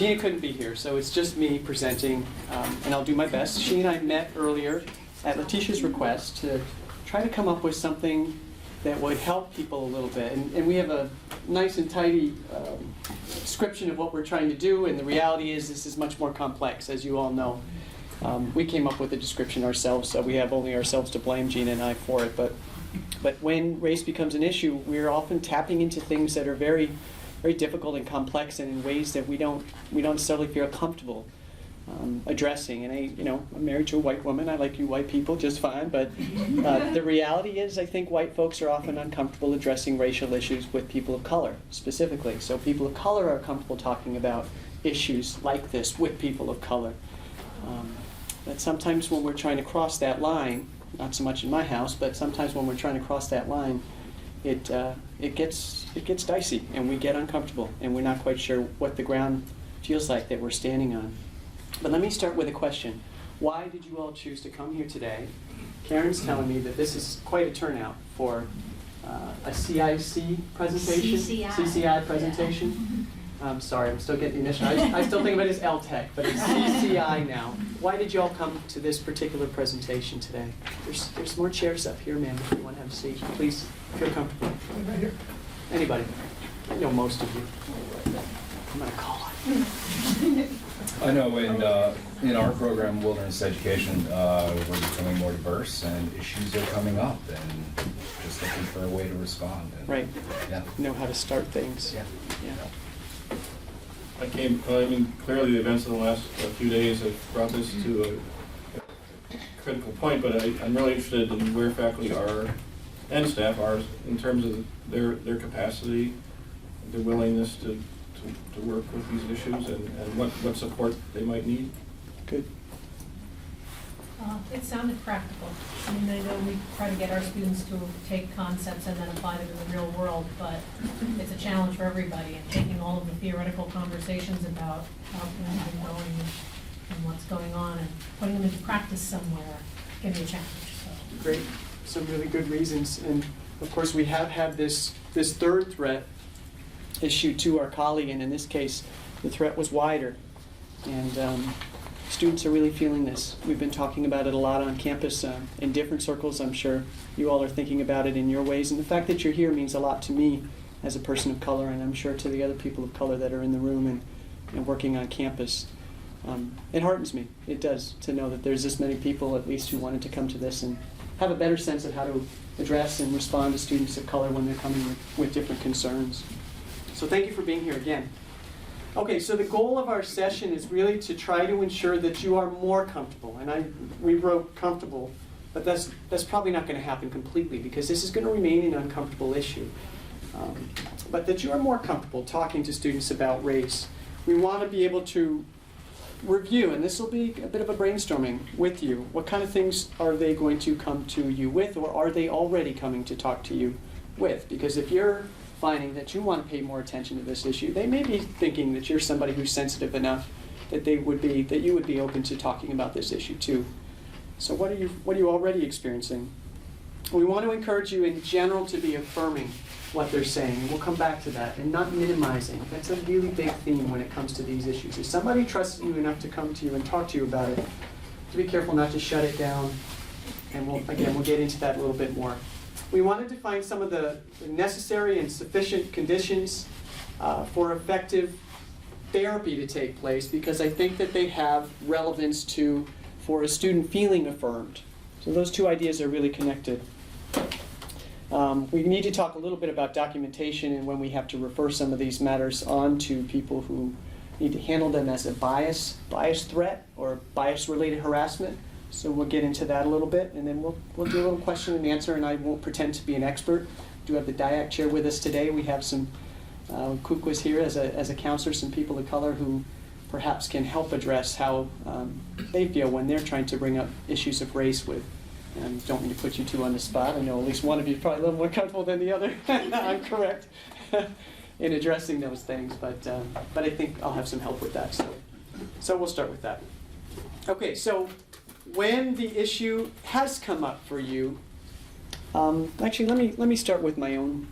Gina couldn't be here, so it's just me presenting, and I'll do my best. She and I met earlier at Letitia's request to try to come up with something that would help people a little bit. And we have a nice and tidy description of what we're trying to do, and the reality is this is much more complex, as you all know. We came up with the description ourselves, so we have only ourselves to blame, Gina and I, for it. But when race becomes an issue, we're often tapping into things that are very, very difficult and complex, and in ways that we don't necessarily feel comfortable addressing. And I'm married to a white woman. I like you white people just fine. But the reality is, I think white folks are often uncomfortable addressing racial issues with people of color specifically. So people of color are comfortable talking about issues like this with people of color. But sometimes when we're trying to cross that line, not so much in my house, but sometimes when we're trying to cross that line, it gets dicey, and we get uncomfortable, and we're not quite sure what the ground feels like that we're standing on. But let me start with a question. Why did you all choose to come here today? Karen's telling me that this is quite a turnout for a CIC presentation? CCI presentation? Yeah. I'm sorry, I'm still getting the initial. I still think of it as LTEC, but it's CCI now. Why did you all come to this particular presentation today? There's more chairs up here, ma'am, if you want to have a seat. Please feel comfortable. Right here. Anybody? I know most of you. I'm going to call on. I know in our program, Wilderness Education, we're becoming more diverse, and issues are coming up, and just looking for a way to respond. And, right. Yeah. Know how to start things. Yeah. Yeah. Clearly the events of the last few days have brought this to a critical point, but I'm really interested in where faculty are, and staff are, in terms of their capacity, their willingness to work with these issues, and what support they might need. Good. It sounded practical. I mean, I know we try to get our students to take concepts and then apply them in the real world, but it's a challenge for everybody. And taking all of the theoretical conversations about how things have been going and what's going on and putting them into practice somewhere can be a challenge. So. Great. Some really good reasons. And of course, we have had this third threat issued to our colleague, and in this case, the threat was wider. And students are really feeling this. We've been talking about it a lot on campus in different circles. I'm sure you all are thinking about it in your ways. And the fact that you're here means a lot to me as a person of color, and I'm sure to the other people of color that are in the room and working on campus. It heartens me. It does, to know that there's this many people, at least, who wanted to come to this and have a better sense of how to address and respond to students of color when they're coming with different concerns. So thank you for being here again. Okay, so the goal of our session is really to try to ensure that you are more comfortable. And we wrote comfortable, but that's probably not going to happen completely, because this is going to remain an uncomfortable issue. But that you are more comfortable talking to students about race. We want to be able to review, and this will be a bit of a brainstorming with you. What kind of things are they going to come to you with, or are they already coming to talk to you with? Because if you're finding that you want to pay more attention to this issue, they may be thinking that you're somebody who's sensitive enough that you would be open to talking about this issue too. So what are you already experiencing? We want to encourage you in general to be affirming what they're saying, and we'll come back to that, and not minimizing. That's a really big theme when it comes to these issues. If somebody trusts you enough to come to you and talk to you about it, to be careful not to shut it down, and we'll get into that a little bit more. We wanted to find some of the necessary and sufficient conditions for effective therapy to take place, because I think that they have relevance for a student feeling affirmed. So those two ideas are really connected. We need to talk a little bit about documentation and when we have to refer some of these matters on to people who need to handle them as a bias threat or bias-related harassment. So we'll get into that a little bit, and then we'll do a little question and answer, and I won't pretend to be an expert. We do have the DIAC chair with us today. We have some Kukwas here as a counselor, some people of color who perhaps can help address how they feel when they're trying to bring up issues of race with. And don't mean to put you two on the spot. I know at least one of you is probably a little more comfortable than the other. I'm correct in addressing those things, but I think I'll have some help with that. So we'll start with that. Okay, so when the issue has come up for you, actually let me start with my own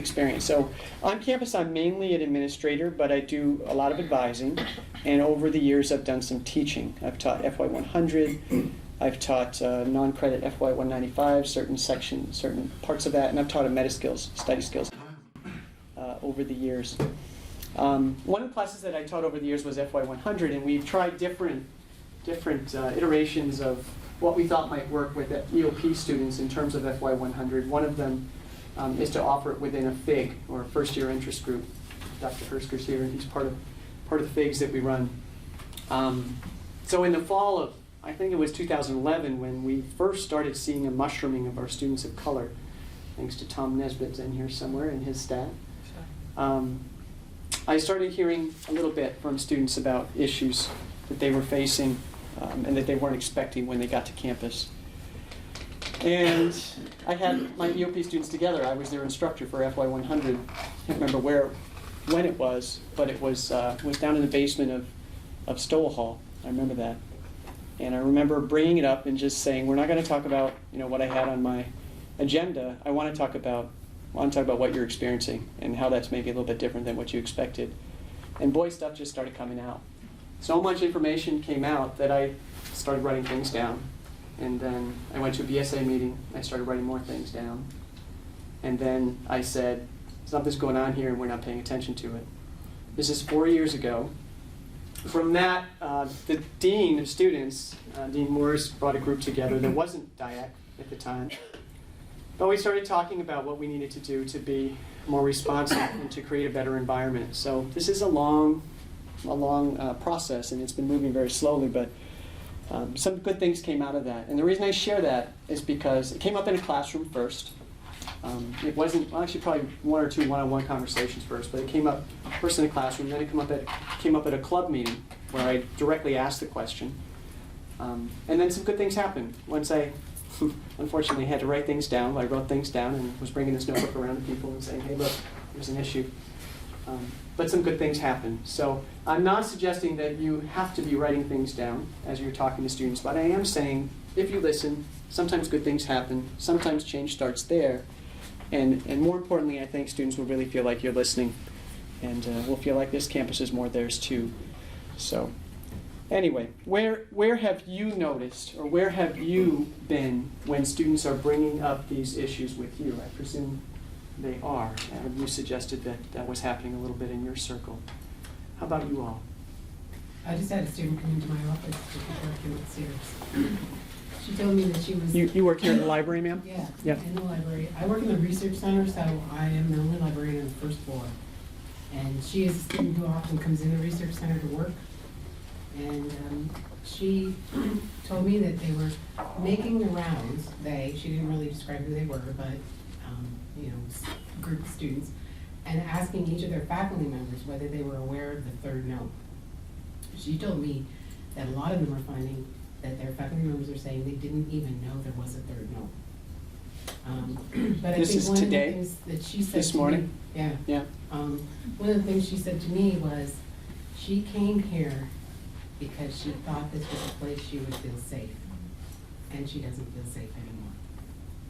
experience. So on campus, I'm mainly an administrator, but I do a lot of advising. And over the years, I've done some teaching. I've taught FY 100. I've taught non-credit FY 195, certain parts of that, and I've taught a meta skills, study skills over the years. One of the classes that I taught over the years was FY 100, and we've tried different iterations of what we thought might work with EOP students in terms of FY 100. One of them is to offer it within a FIG, or first year interest group. Dr. Hersker's here, and he's part of the FIGs that we run. So in the fall of, I think it was 2011, when we first started seeing a mushrooming of our students of color, thanks to Tom Nesbitt's in here somewhere and his staff. I started hearing a little bit from students about issues that they were facing and that they weren't expecting when they got to campus. And I had my EOP students together. I was their instructor for FY 100. I can't remember when it was, but it was down in the basement of Stoll Hall. I remember that. And I remember bringing it up and just saying, we're not going to talk about what I had on my agenda. I want to talk about what you're experiencing and how that's maybe a little bit different than what you expected. And boy, stuff just started coming out. So much information came out that I started writing things down. And then I went to a BSA meeting. I started writing more things down. And then I said, something's going on here and we're not paying attention to it. This is 4 years ago. From that, the dean of students, Dean Morris, brought a group together. There wasn't DIAC at the time. But we started talking about what we needed to do to be more responsive and to create a better environment. So this is a long process, and it's been moving very slowly, but some good things came out of that. And the reason I share that is because it came up in a classroom first. It wasn't, well, actually probably one or two one-on-one conversations first, but it came up first in the classroom, then it came up at a club meeting where I directly asked the question. And then some good things happened. Once I, unfortunately, had to write things down, I wrote things down and was bringing this notebook around to people and saying, hey, look, there's an issue. But some good things happened. So I'm not suggesting that you have to be writing things down as you're talking to students, but I am saying, if you listen, sometimes good things happen, sometimes change starts there. And more importantly, I think students will really feel like you're listening, and will feel like this campus is more theirs too. So anyway, where have you noticed, or where have you been when students are bringing up these issues with you? I presume they are. And you suggested that was happening a little bit in your circle. How about you all? I just had a student come into my office to work here with Sears. She told me that she was... You work here in the library, ma'am? Yeah, Yep. in the library. I work in the research center, so I am the only librarian on the first floor. And she is a student who often comes in the research center to work. And she told me that they were making the rounds. She didn't really describe who they were, but group of students, and asking each of their faculty members whether they were aware of the third note. She told me that a lot of them are finding that their faculty members are saying they didn't even know there was a third note. But I This think is one today? of the things that she said This to morning? me, Yeah. one of the things she said to me was she came here because she thought this was a place she would feel safe, and she doesn't feel safe anymore.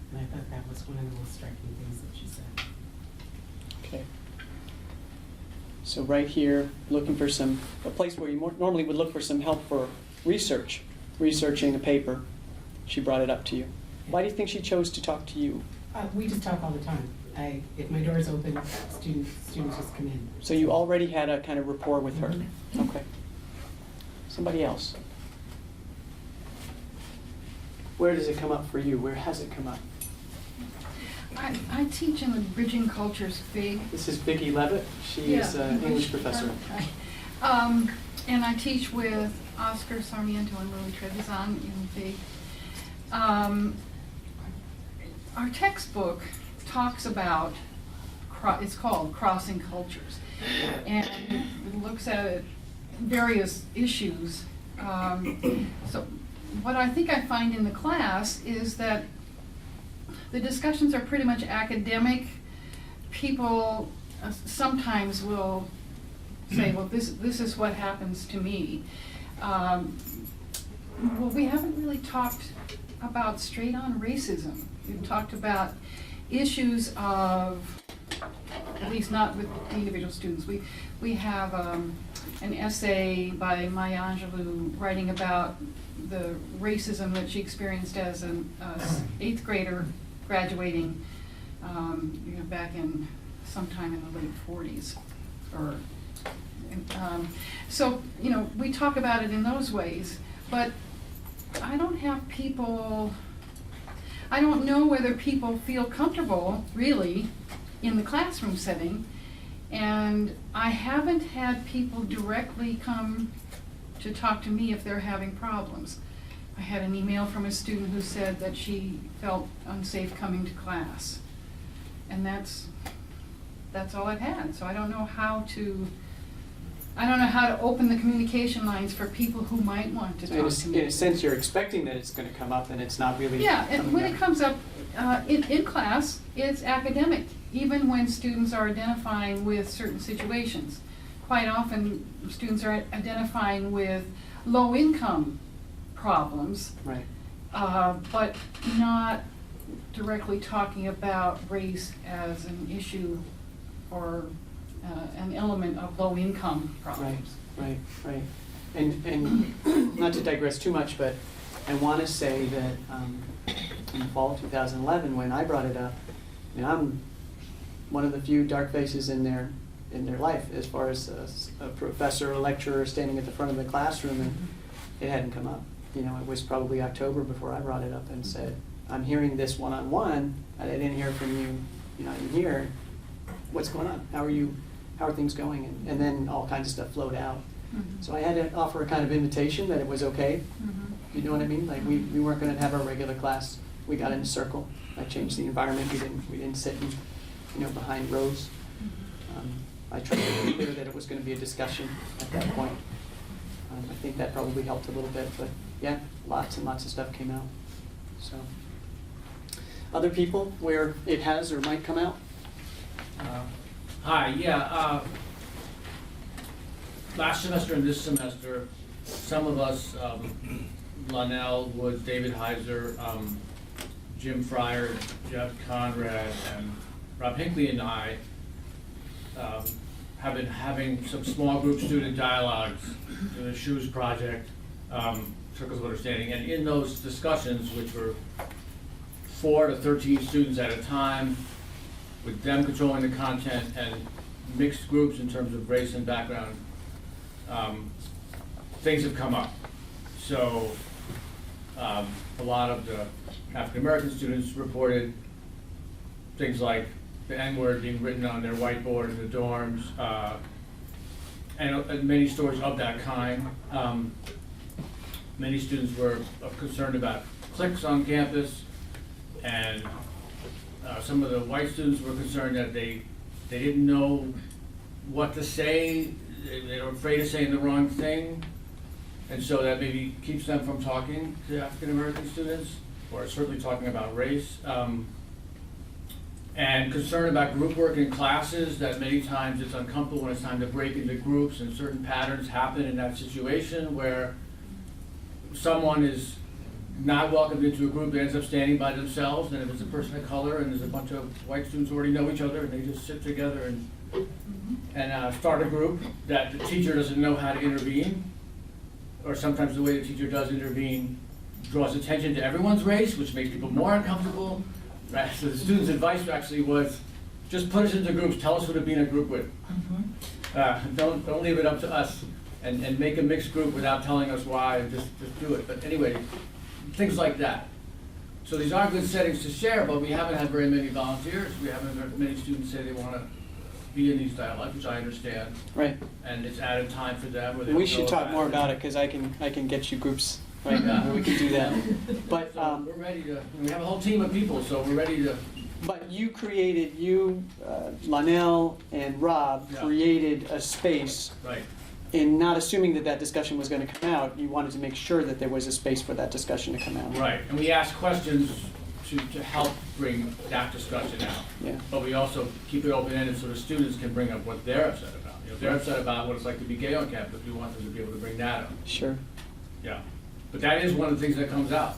And I thought that was one of the most striking things that she said. Okay. So right here, looking for a place where you normally would look for some help for researching a paper. She brought it up to you. Why do you think she chose to talk to you? We just talk all the time. If my door's open, students just come in. So you already had a kind of rapport with her? Okay. Somebody else? Where does it come up for you? Where has it come up? I teach in the Bridging Cultures FIG. This is Vicki Levitt. She is an English professor. And I teach with Oscar Sarmiento and Lily Trevisan in FIG. Our textbook talks about, it's called Crossing Cultures, and it looks at various issues. So what I think I find in the class is that the discussions are pretty much academic. People sometimes will say, well, this is what happens to me. Well, we haven't really talked about straight-on racism. We've talked about issues of at least not with the individual students. We have an essay by Maya Angelou writing about the racism that she experienced as an 8th grader graduating back in sometime in the late 40s. So, we talk about it in those ways, but I don't know whether people feel comfortable, really, in the classroom setting, and I haven't had people directly come to talk to me if they're having problems. I had an email from a student who said that she felt unsafe coming to class, and that's all I've had. So I don't know how to open the communication lines for people who might want to talk to me. In a sense, you're expecting that it's going to come up, and it's not really. Yeah, and coming when up. it comes up in class, it's academic, even when students are identifying with certain situations. Quite often, students are identifying with low-income problems, Right. but not directly talking about race as an issue or an element of low-income problems. Right. And not to digress too much, but I want to say that in the fall of 2011, when I brought it up, I'm one of the few dark faces in their life as far as a professor or a lecturer standing at the front of the classroom, and it hadn't come up. It was probably October before I brought it up and said, I'm hearing this one-on-one, and I didn't hear from you, in here. What's going on? How are things going? And then all kinds of stuff flowed out. Mhm. So I had to offer a kind of invitation that it was okay. Mhm. You know what I mean? Like we weren't going to have our regular class. We got in a circle. I changed the environment. We didn't sit behind rows. I tried to be clear that it was going to be a discussion at that point. I think that probably helped a little bit, but yeah, lots and lots of stuff came out. So, other people where it has or might come out? Hi, yeah. Last semester and this semester, some of us, Lonell, Woods, David Heiser, Jim Fryer, Jeff Conrad, and Rob Hinckley and I have been having some small group student dialogues in the Shoes Project, Circles of Understanding, and in those discussions, which were 4 to 13 students at a time, with them controlling the content and mixed groups in terms of race and background, things have come up. So a lot of the African American students reported things like the N-word being written on their whiteboard in the dorms, and many stories of that kind. Many students were concerned about cliques on campus, and some of the white students were concerned that they didn't know what to say. They were afraid of saying the wrong thing, and so that maybe keeps them from talking to African American students, or certainly talking about race. And concern about group work in classes, that many times it's uncomfortable when it's time to break into groups, and certain patterns happen in that situation where someone is not welcomed into a group that ends up standing by themselves, and if it's a person of color and there's a bunch of white students who already know each other and they just sit together and start a group, that the teacher doesn't know how to intervene, or sometimes the way the teacher does intervene draws attention to everyone's race, which makes people more uncomfortable. Right? So the students' advice actually was, just put us into groups, tell us who to be in a group with. Don't leave it up to us, and make a mixed group without telling us why, and just do it. But anyway, things like that. So these are good settings to share, but we haven't had very many volunteers. We haven't had many students say they want to be in these dialogues, which I understand. Right. And it's added time for them. We should talk more about it, because I can get you groups right Yeah. where we can do that. But So we're ready to, we have a whole team of people, so we're ready to. But Lonell and Rob Yeah. created a space, Right. in not assuming that discussion was going to come out. You wanted to make sure that there was a space for that discussion to come out. Right, and we ask questions to help bring that discussion out. Yeah. But we also keep it open-ended so the students can bring up what they're upset about. If they're upset about what it's like to be gay on campus, we want them to be able to bring that up. Sure. Yeah. But that is one of the things that comes out.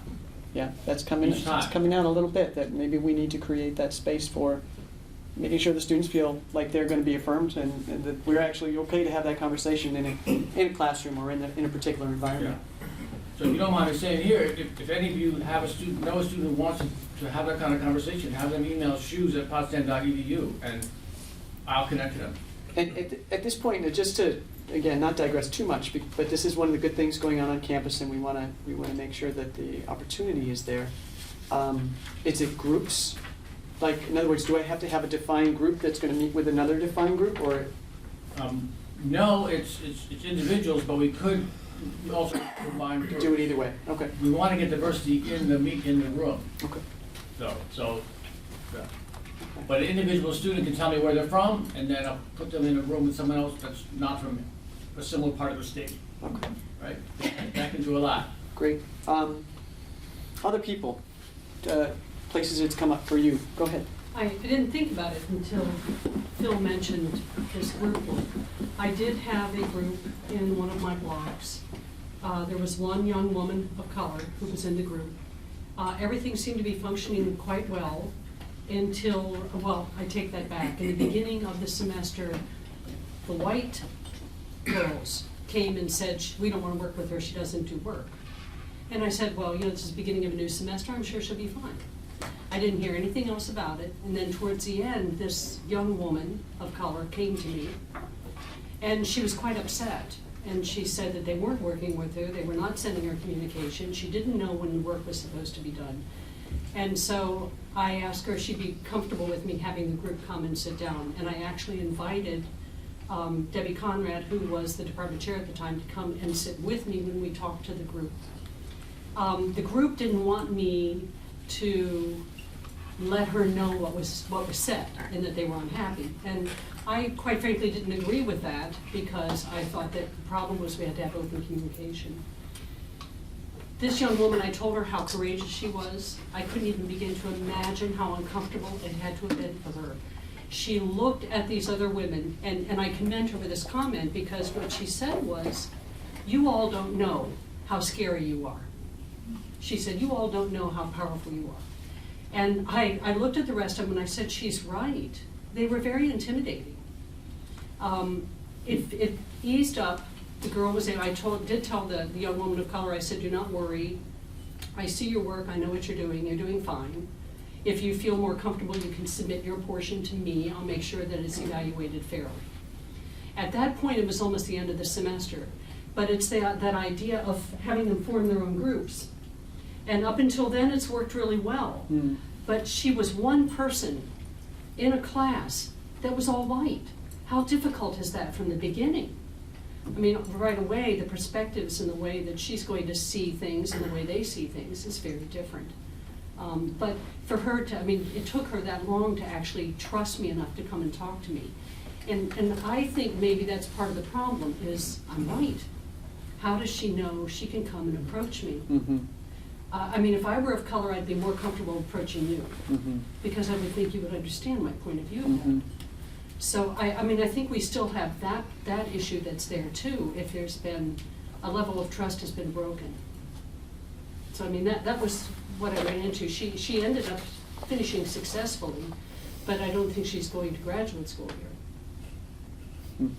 Yeah, that's coming. Each time. It's coming out a little bit. That maybe we need to create that space for, making sure the students feel like they're going to be affirmed and that we're actually okay to have that conversation in a classroom or in a particular environment. So if you don't mind me saying here, if any of you have a student, know a student who wants to have that kind of conversation, have them email shoes@potsdam.edu and I'll connect to them. And at this point, just to, again, not digress too much, but this is one of the good things going on campus, and we want to make sure that the opportunity is there. Is it groups? Like, in other words, do I have to have a defined group that's going to meet with another defined group, or? No, it's individuals, but we could also combine. Do it either way, okay. We want to get diversity in the room. Okay. So, yeah. But an individual student can tell me where they're from, and then I'll put them in a room with someone else that's not from a similar part of the state. Okay, Right? That can do a lot. great. Other people, places it's come up for you, go ahead. I didn't think about it until Phil mentioned this group work. I did have a group in one of my blogs. There was one young woman of color who was in the group. Everything seemed to be functioning quite well until, well, I take that back. In the beginning of the semester, the white girls came and said, we don't want to work with her, she doesn't do work. And I said, well, this is the beginning of a new semester, I'm sure she'll be fine. I didn't hear anything else about it, and then towards the end, this young woman of color came to me, and she was quite upset. And she said that they weren't working with her, they were not sending her communication, she didn't know when the work was supposed to be done. And so I asked her if she'd be comfortable with me having the group come and sit down, and I actually invited Debbie Conrad, who was the department chair at the time, to come and sit with me when we talked to the group. The group didn't want me to let her know what was said and that they were unhappy. And I quite frankly didn't agree with that because I thought that the problem was we had to have open communication. This young woman, I told her how courageous she was. I couldn't even begin to imagine how uncomfortable it had to have been for her. She looked at these other women, and I commend her for this comment because what she said was, you all don't know how scary you are. She said, you all don't know how powerful you are. And I looked at the rest of them and I said, she's right. They were very intimidating. It eased up. The girl was there. I did tell the young woman of color, I said, do not worry. I see your work. I know what you're doing fine. If you feel more comfortable, you can submit your portion to me. I'll make sure that it's evaluated fairly. At that point, it was almost the end of the semester. But it's that idea of having them form their own groups. And up until then, it's worked really well. Mm. But she was one person in a class that was all white. How difficult is that from the beginning? I mean, right away, the perspectives and the way that she's going to see things and the way they see things is very different. But for her to, I mean, it took her that long to actually trust me enough to come and talk to me. And I think maybe that's part of the problem is I'm white. How does she know she can come and approach me? Mm-hmm. I mean, if I were of color, I'd be more comfortable approaching you because I would think you would understand my point of view of that. So, I mean, I think we still have that issue that's there too, if there's been a level of trust has been broken. So, I mean, that was what I ran into. She ended up finishing successfully, but I don't think she's going to graduate school here.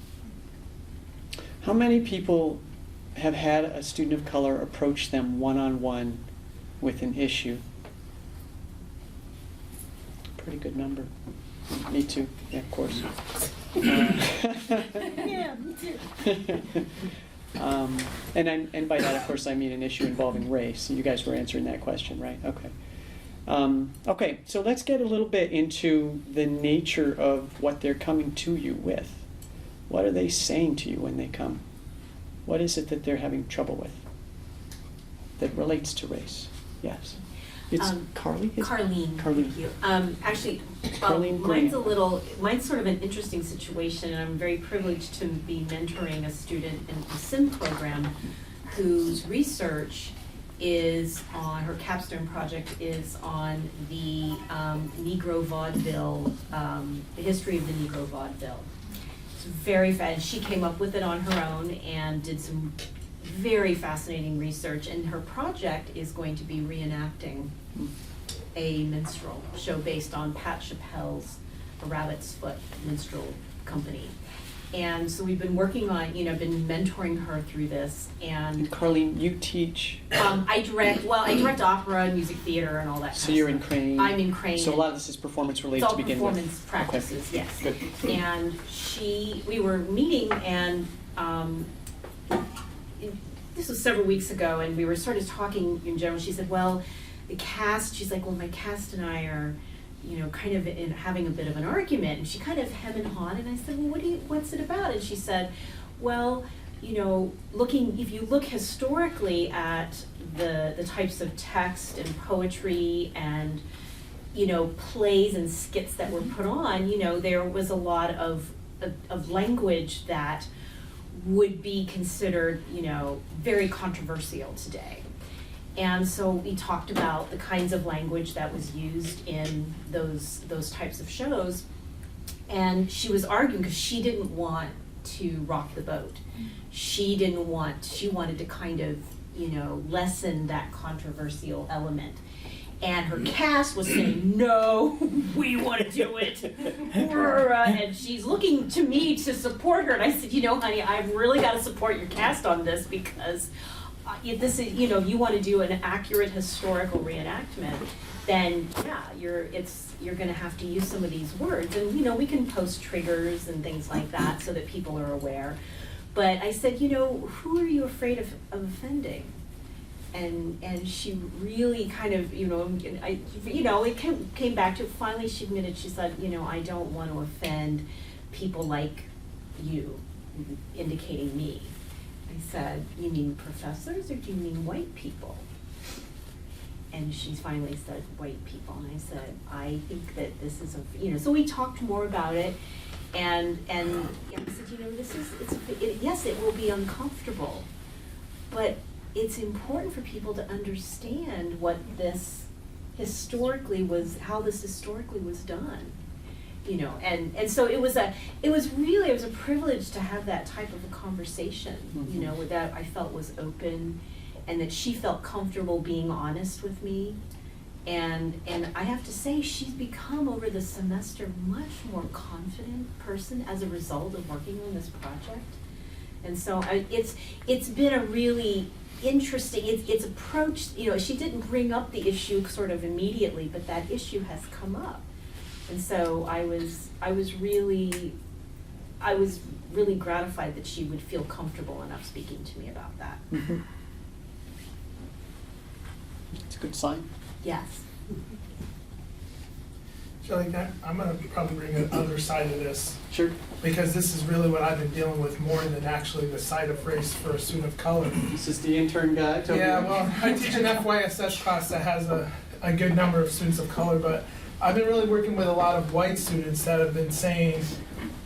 How many people have had a student of color approach them one-on-one with an issue? Pretty good number. Me too, yeah, of course. Yeah, me too. And by that, of course, I mean an issue involving race. You guys were answering that question, right? Okay. Okay, so let's get a little bit into the nature of what they're coming to you with. What are they saying to you when they come? What is it that they're having trouble with that relates to race? Yes. It's Carly? Carlene. Carlene. Thank you. Actually, Carlene mine's sort of an interesting situation, and I'm very privileged to be mentoring a student in the SIM program whose research is on, her capstone project is on the Negro vaudeville, the history of the Negro vaudeville. It's very fast. She came up with it on her own and did some very fascinating research, and her project is going to be reenacting a minstrel show based on Pat Chappelle's a rabbit's foot minstrel company. And so we've been working on, been mentoring her through this, and And Carlene, you teach, I direct opera and music theater and all that kind of so you're in stuff. Crane? I'm in Crane. So a lot of this is performance It's related all to begin with? performance practices, yes. Good. And we were meeting, and this was several weeks ago, and we were sort of talking in general. She said, well, the cast, she's like, well, my cast and I are, kind of having a bit of an argument. And she kind of hem and hawed, and I said, well, what's it about? And she said, well, if you look historically at the types of text and poetry and, plays and skits that were put on, there was a lot of language that would be considered, very controversial today. And so we talked about the kinds of language that was used in those types of shows. And she was arguing because she didn't want to rock the boat. She wanted to kind of, lessen that controversial element. And her cast was saying, no, we want to do it. And she's looking to me to support her. And I said, honey, I've really got to support your cast on this, because if this is, you want to do an accurate historical reenactment, then yeah, you're going to have to use some of these words. And, we can post triggers and things like that so that people are aware. But I said, who are you afraid of offending? And she really kind of, it came back to, finally she admitted, she said, I don't want to offend people like you, indicating me. I said, you mean professors, or do you mean white people? And she finally said, white people. And I said, I think that this is so we talked more about it. And I said, yes, it will be uncomfortable, but it's important for people to understand what this historically was, how this historically was done, and so it was a privilege to have that type of a conversation, that I felt was open, and that she felt comfortable being honest with me. And I have to say, she's become over the semester much more confident person as a result of working on this project. And so it's been a really interesting, it's approached, she didn't bring up the issue sort of immediately, but that issue has come up. And so I was really gratified that she would feel comfortable enough speaking to me about that. Mm-hmm. It's a good sign. Yes. Shelley, I'm going to probably bring the other side of this, Sure. because this is really what I've been dealing with more than actually the side of race for a student of color. This is the intern guy. Toby. Yeah, well, I teach an FYSS class that has a good number of students of color, but I've been really working with a lot of white students that have been saying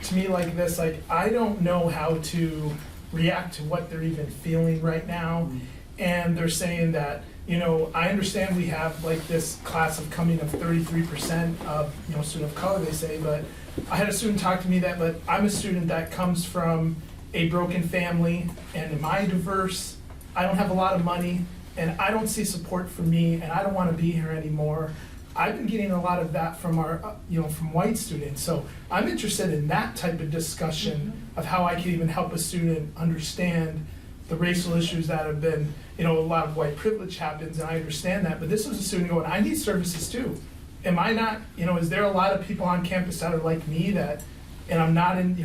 to me like this, like, I don't know how to react to what they're even feeling right now. And they're saying that, I understand we have like this class of coming of 33% of, student of color, they say, but I had a student talk to me but I'm a student that comes from a broken family, and am I diverse? I don't have a lot of money, and I don't see support for me, and I don't want to be here anymore. I've been getting a lot of that from our, from white students. So I'm interested in that type of discussion of how I can even help a student understand the racial issues that have been, a lot of white privilege happens, and I understand that. But this was a student going, I need services too. Am I not, is there a lot of people on campus that are like me that, and I'm not in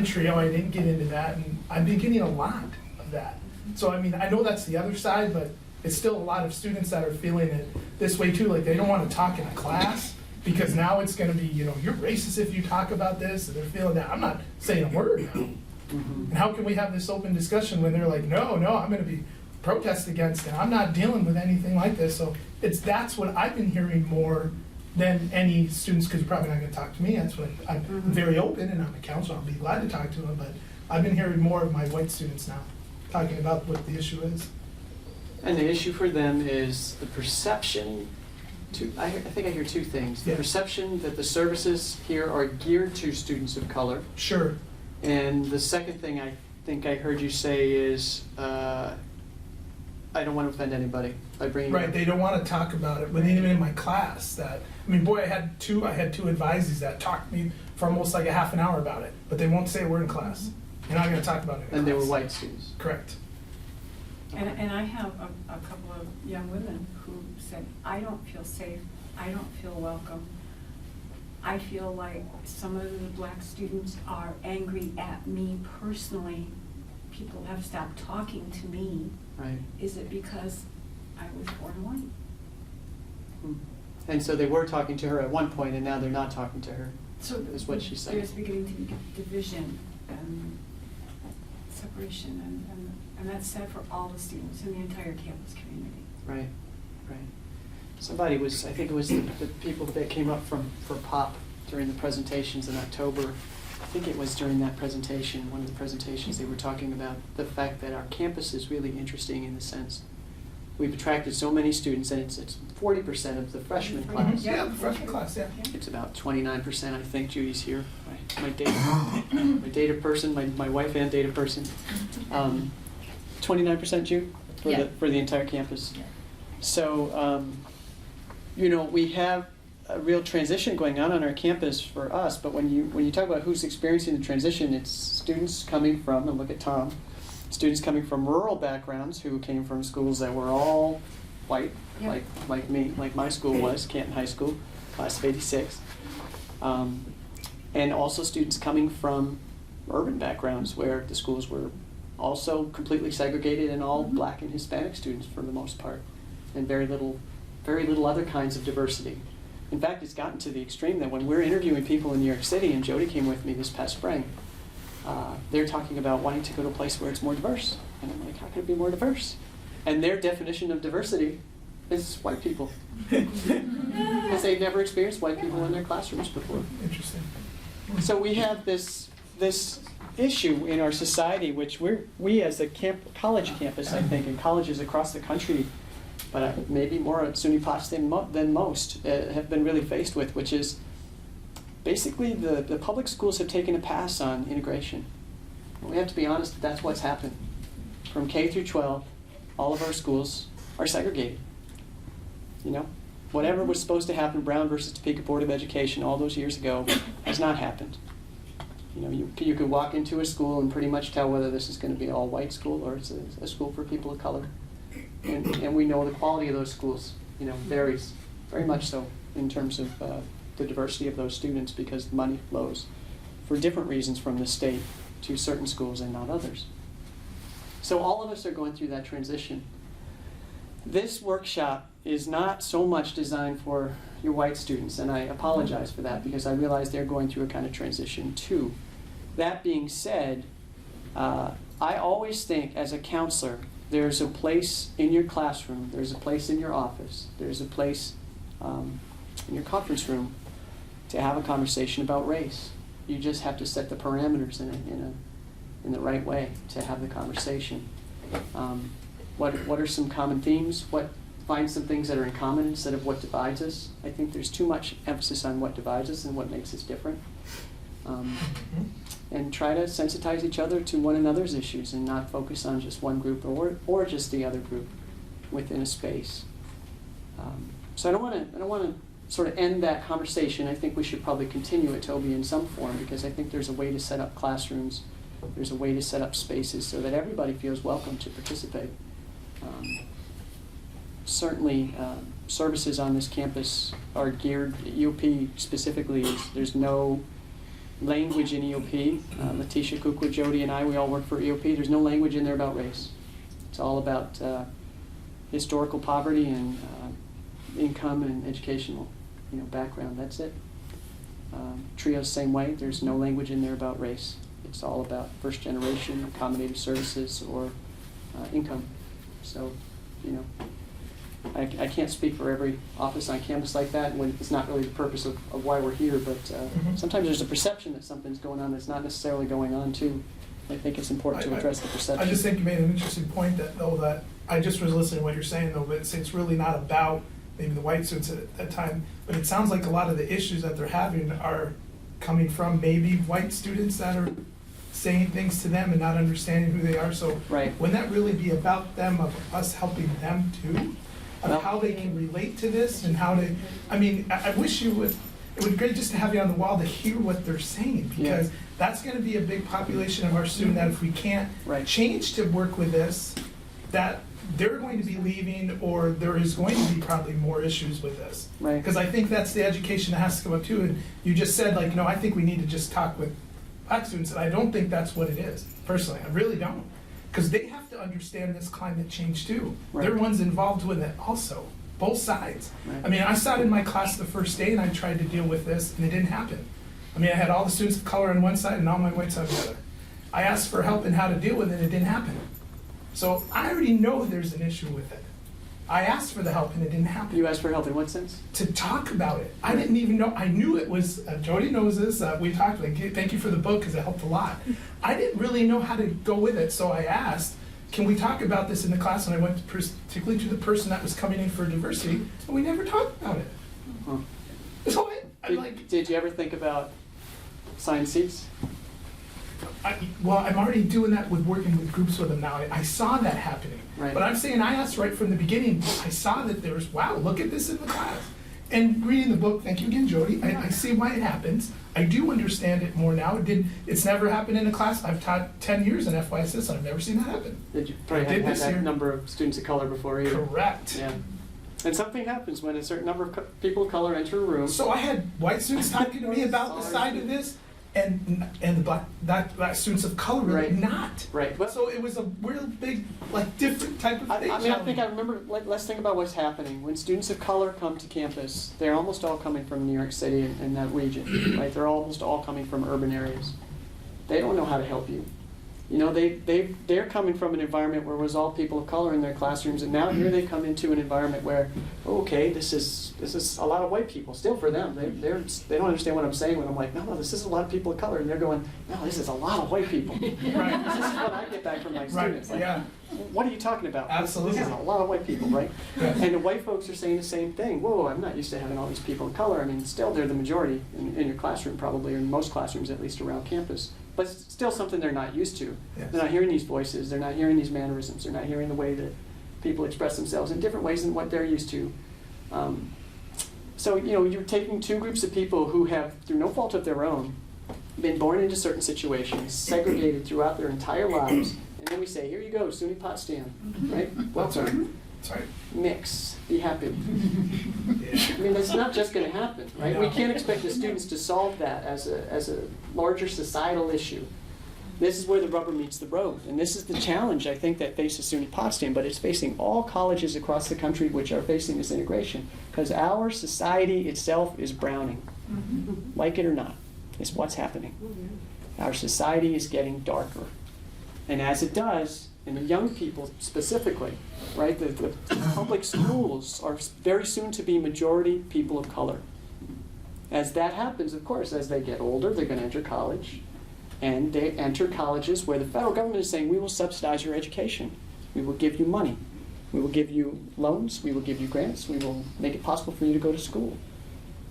trio, I didn't get into that, and I've been getting a lot of that. So, I know that's the other side, but it's still a lot of students that are feeling it this way too, like they don't want to talk in a class, because now it's going to be, you're racist if you talk about this, and they're feeling that. I'm not saying a word now. Mm-hmm. And how can we have this open discussion when they're like, no, I'm going to be protest against it. I'm not dealing with anything like this. So that's what I've been hearing more than any students, because you're probably not going to talk to me. That's what I'm very open, and I'm a counselor. I'll be glad to talk to them. But I've been hearing more of my white students now talking about what the issue is. And the issue for them is the perception. I think I hear two things. The Yeah. perception that the services here are geared to students of color. Sure. And the second thing I think I heard you say is I don't want to offend anybody by bringing it Right, up. they don't want to talk about it, but even in my class, that, I mean, boy, I had two advisees that talked to me for almost like a half an hour about it, but they won't say a word in class. You're not gonna talk about it in And they were class. white students. Correct. And I have a couple of young women who said, I don't feel safe, I don't feel welcome. I feel like some of the black students are angry at me personally. People have stopped talking to me. Right. Is it because I was born white? Hmm. And so they were talking to her at one point, and now they're not talking to her. So Is what she said. There's beginning to be division and separation, and that's sad for all the students in the entire campus community. Right, right. Somebody was, I think it was the people that came up for POP during the presentations in October. I think it was during that presentation, one of the presentations, they were talking about the fact that our campus is really interesting in the sense we've attracted so many students, and it's 40% of the freshman class. Yeah, the freshman class, yeah. It's about 29%, I think. Judy's here, my data person, my wife and data person. 29%, Jude, for the entire campus. So, you know, we have a real transition going on our campus for us. But when you talk about who's experiencing the transition, it's students coming from, and look at Tom, students coming from rural backgrounds who came from schools that were all white, Yeah. like me, like my school was, Canton High School, class of '86. And also students coming from urban backgrounds where the schools were also completely segregated and all Black and Hispanic students for the most part, and very little other kinds of diversity. In fact, it's gotten to the extreme that when we're interviewing people in New York City, and Jody came with me this past spring, they're talking about wanting to go to a place where it's more diverse. And I'm like, how could it be more diverse? And their definition of diversity is white people. Because they've never experienced white people in their classrooms before. Interesting. So we have this issue in our society, which we as a college campus, I think, and colleges across the country, but maybe more at SUNY Potsdam than most, have been really faced with, which is basically the public schools have taken a pass on integration. We have to be honest, that's what's happened. From K through 12, all of our schools are segregated. You know, whatever was supposed to happen, Brown versus Topeka Board of Education all those years ago, has not happened. You know, you could walk into a school and pretty much tell whether this is going to be all white school or it's a school for people of color. And we know the quality of those schools, you know, varies very much so in terms of the diversity of those students, because money flows for different reasons from the state to certain schools and not others. So all of us are going through that transition. This workshop is not so much designed for your white students, and I apologize for that because I realize they're going through a kind of transition too. That being said, I always think as a counselor, there's a place in your classroom, there's a place in your office, there's a place in your conference room to have a conversation about race. You just have to set the parameters in the right way to have the conversation. What are some common themes? Find some things that are in common instead of what divides us. I think there's too much emphasis on what divides us and what makes us different. And try to sensitize each other to one another's issues and not focus on just one group or just the other group within a space. So I don't want to sort of end that conversation. I think we should probably continue it, Toby, in some form, because I think there's a way to set up classrooms, there's a way to set up spaces so that everybody feels welcome to participate. Certainly, services on this campus are geared, EOP specifically, there's no language in EOP. Letitia, Kukwa, Jody, and I, we all work for EOP. There's no language in there about race. It's all about historical poverty and income and educational, background. That's it. TRIO's same way. There's no language in there about race. It's all about first generation accommodative services or income. So, I can't speak for every office on campus like that, when it's not really the purpose of why we're here, but sometimes there's a perception that something's going on that's not necessarily going on too. I think it's important to address the perception. I just think you made an interesting point that I just was listening to what you're saying though, but it's really not about maybe the white students at that time, but it sounds like a lot of the issues that they're having are coming from maybe white students that are saying things to them and not understanding who they are. So Right. wouldn't that really be about them, of us helping them too? Well- Of how they can relate to this and how to, I mean, I wish you would, it would be great just to have you on the wall to hear what they're saying, because that's gonna be a big population of our student that if we can't Right. change to work with this, that they're going to be leaving, or there is going to be probably more issues with this. Right. Because I think that's the education that has to come up too, and you just said like, no, I think we need to just talk with black students, and I don't think that's what it is, personally, I really don't. Because they have to understand this climate change too. They're Right. ones involved with it also, both sides. Right. I mean, I sat in my class the first day and I tried to deal with this, and it didn't happen. I mean, I had all the students of color on one side and all my whites on the other. I asked for help in how to deal with it, and it didn't happen. So I already know there's an issue with it. I asked for the help and it didn't happen. You asked for help in what sense? To talk about it. I didn't even know, I knew it was, Jody knows this, we talked, like, thank you for the book because it helped a lot. I didn't really know how to go with it, so I asked, can we talk about this in the class? And I went particularly to the person that was coming in for diversity, and we never talked about it. Huh. So I'm like, Did you ever think about assigned seats? well, I'm already doing that with working with groups with them now. I saw that happening. Right. But I'm saying I asked right from the beginning, I saw that there was, wow, look at this in the class. And reading the book, thank you again, Jody, I see why it happens. I do understand it more now. It's never happened in a class. I've taught 10 years in FYSS, and I've never seen that happen. Did you probably I did haven't had this that year. number of students of color before either? Correct. Yeah. And something happens when a certain number of people of color enter a room. So I had white students talking to me about the side of this, and the black students of color really Right. not. Right. Well, So it was a real big, like, different type of I thing. mean, I think I remember, let's think about what's happening. When students of color come to campus, they're almost all coming from New York City and that region, right? They're almost all coming from urban areas. They don't know how to help you. You know, they're coming from an environment where it was all people of color in their classrooms, and now here they come into an environment where, okay, this is a lot of white people. Still for them, they don't understand what I'm saying when I'm like, no, this is a lot of people of color, and they're going, no, this is a lot of white people. Right. This is what I get back from my Right, students. Like, yeah. what are you talking about? Absolutely. This is a lot of white people, right? Yeah. And the white folks are saying the same thing. Whoa, I'm not used to having all these people of color. I mean, still they're the majority in your classroom probably, or in most classrooms at least around campus. But it's still something they're not used to. Yes. They're not hearing these voices. They're not hearing these mannerisms. They're not hearing the way that people express themselves in different ways than what they're used to. So, you know, you're taking two groups of people who have, through no fault of their own, been born into certain situations, segregated throughout their entire lives, and then we say, here you go, SUNY Potsdam, right? Welcome. Sorry. Mix, be happy. Yeah. I mean, that's not just going to happen, right? We can't expect the students to solve that as a larger societal issue. This is where the rubber meets the road, and this is the challenge, I think, that faces SUNY Potsdam, but it's facing all colleges across the country which are facing this integration, because our society itself is browning, like it or not. It's what's happening. Our society is getting darker, and as it does, and the young people specifically, right? The public schools are very soon to be majority people of color. As that happens, of course, as they get older, they're going to enter college. And they enter colleges where the federal government is saying, we will subsidize your education. We will give you money. We will give you loans. We will give you grants. We will make it possible for you to go to school.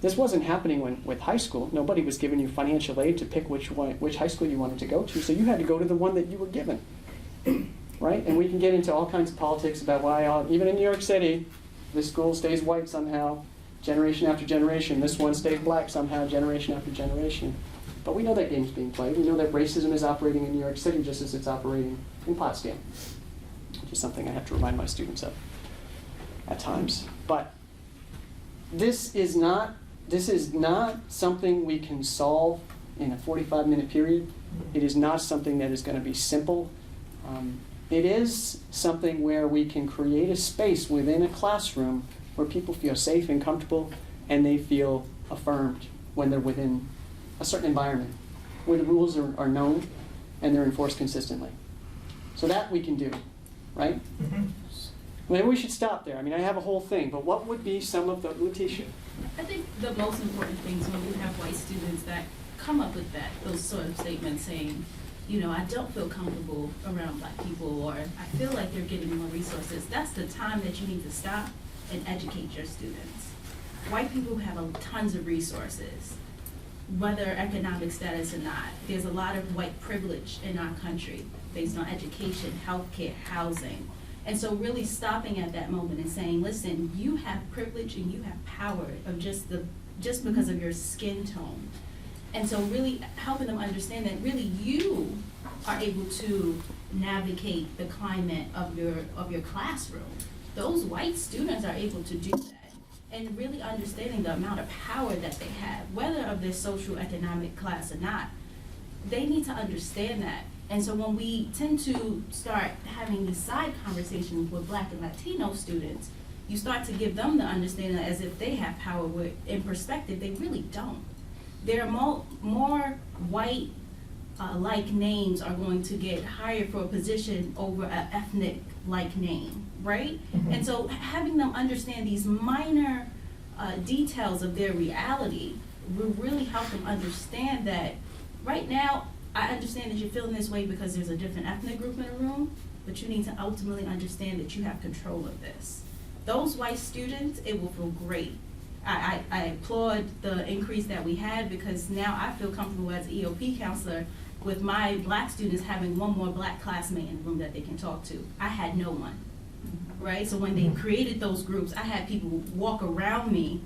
This wasn't happening with high school. Nobody was giving you financial aid to pick which high school you wanted to go to, so you had to go to the one that you were given. Right? And we can get into all kinds of politics about why, even in New York City, this school stays white somehow, generation after generation. This one stays black somehow, generation after generation. But we know that game's being played. We know that racism is operating in New York City just as it's operating in Potsdam, which is something I have to remind my students of at times. But this is not something we can solve in a 45-minute period. It is not something that is going to be simple. It is something where we can create a space within a classroom where people feel safe and comfortable and they feel affirmed when they're within a certain environment, where the rules are known and they're enforced consistently. So that we can do, right? Mm-hmm. Maybe we should stop there. I mean, I have a whole thing, but what would be some of the, Letitia? I think the most important things when you have white students that come up with those sort of statements saying, you know, I don't feel comfortable around black people, or I feel like they're getting more resources. That's the time that you need to stop and educate your students. White people have tons of resources. whether economic status or not. There's a lot of white privilege in our country based on education, healthcare, housing. And so really stopping at that moment and saying, listen, you have privilege and you have power of just because of your skin tone. And so really helping them understand that really you are able to navigate the climate of your classroom. Those white students are able to do that. And really understanding the amount of power that they have, whether of their social economic class or not, they need to understand that. And so when we tend to start having these side conversations with Black and Latino students, you start to give them the understanding that as if they have power, where in perspective, they really don't. There are more white like names are going to get hired for a position over an ethnic like name, right? Mhm. And so having them understand these minor details of their reality will really help them understand that right now, I understand that you're feeling this way because there's a different ethnic group in the room, but you need to ultimately understand that you have control of this. Those white students, it will feel great. I applaud the increase that we had because now I feel comfortable as an EOP counselor with my Black students having one more Black classmate in the room that they can talk to. I had no one, right? So when they created those groups, I had people walk around me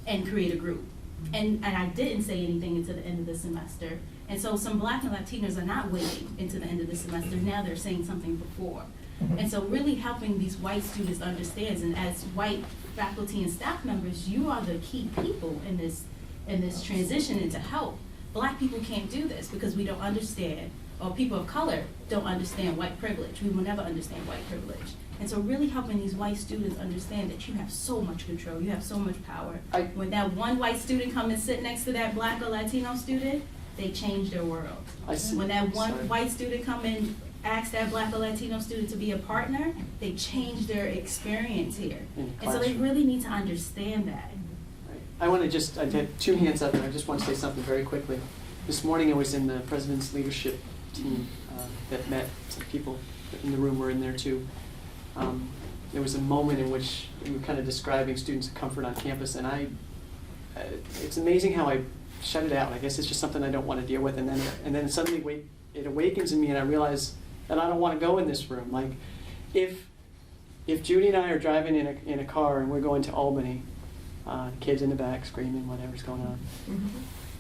and create a group. And I didn't say anything until the end of the semester. And so some Black and Latinos are not waiting until the end of the semester. Now they're saying something before. And so really helping these white students understand, and as white faculty and staff members, you are the key people in this transition into help. Black people can't do this because we don't understand, or people of color don't understand white privilege. We will never understand white privilege. And so really helping these white students understand that you have so much control, you have so much power. When that one white student come and sit next to that Black or Latino student, they change their world. When that one white student come and ask that Black or Latino student to be a partner, they change their experience here. And so they really need to understand that. I want to just, I had two hands up, and I just want to say something very quickly. This morning I was in the President's Leadership team that met. Some people in the room were in there too. There was a moment in which we were kind of describing students of comfort on campus, and it's amazing how I shut it out. I guess it's just something I don't want to deal with, and then suddenly it awakens in me, and I realize that I don't want to go in this room. Like, if Judy and I are driving in a car and we're going to Albany, kids in the back screaming, whatever's going on,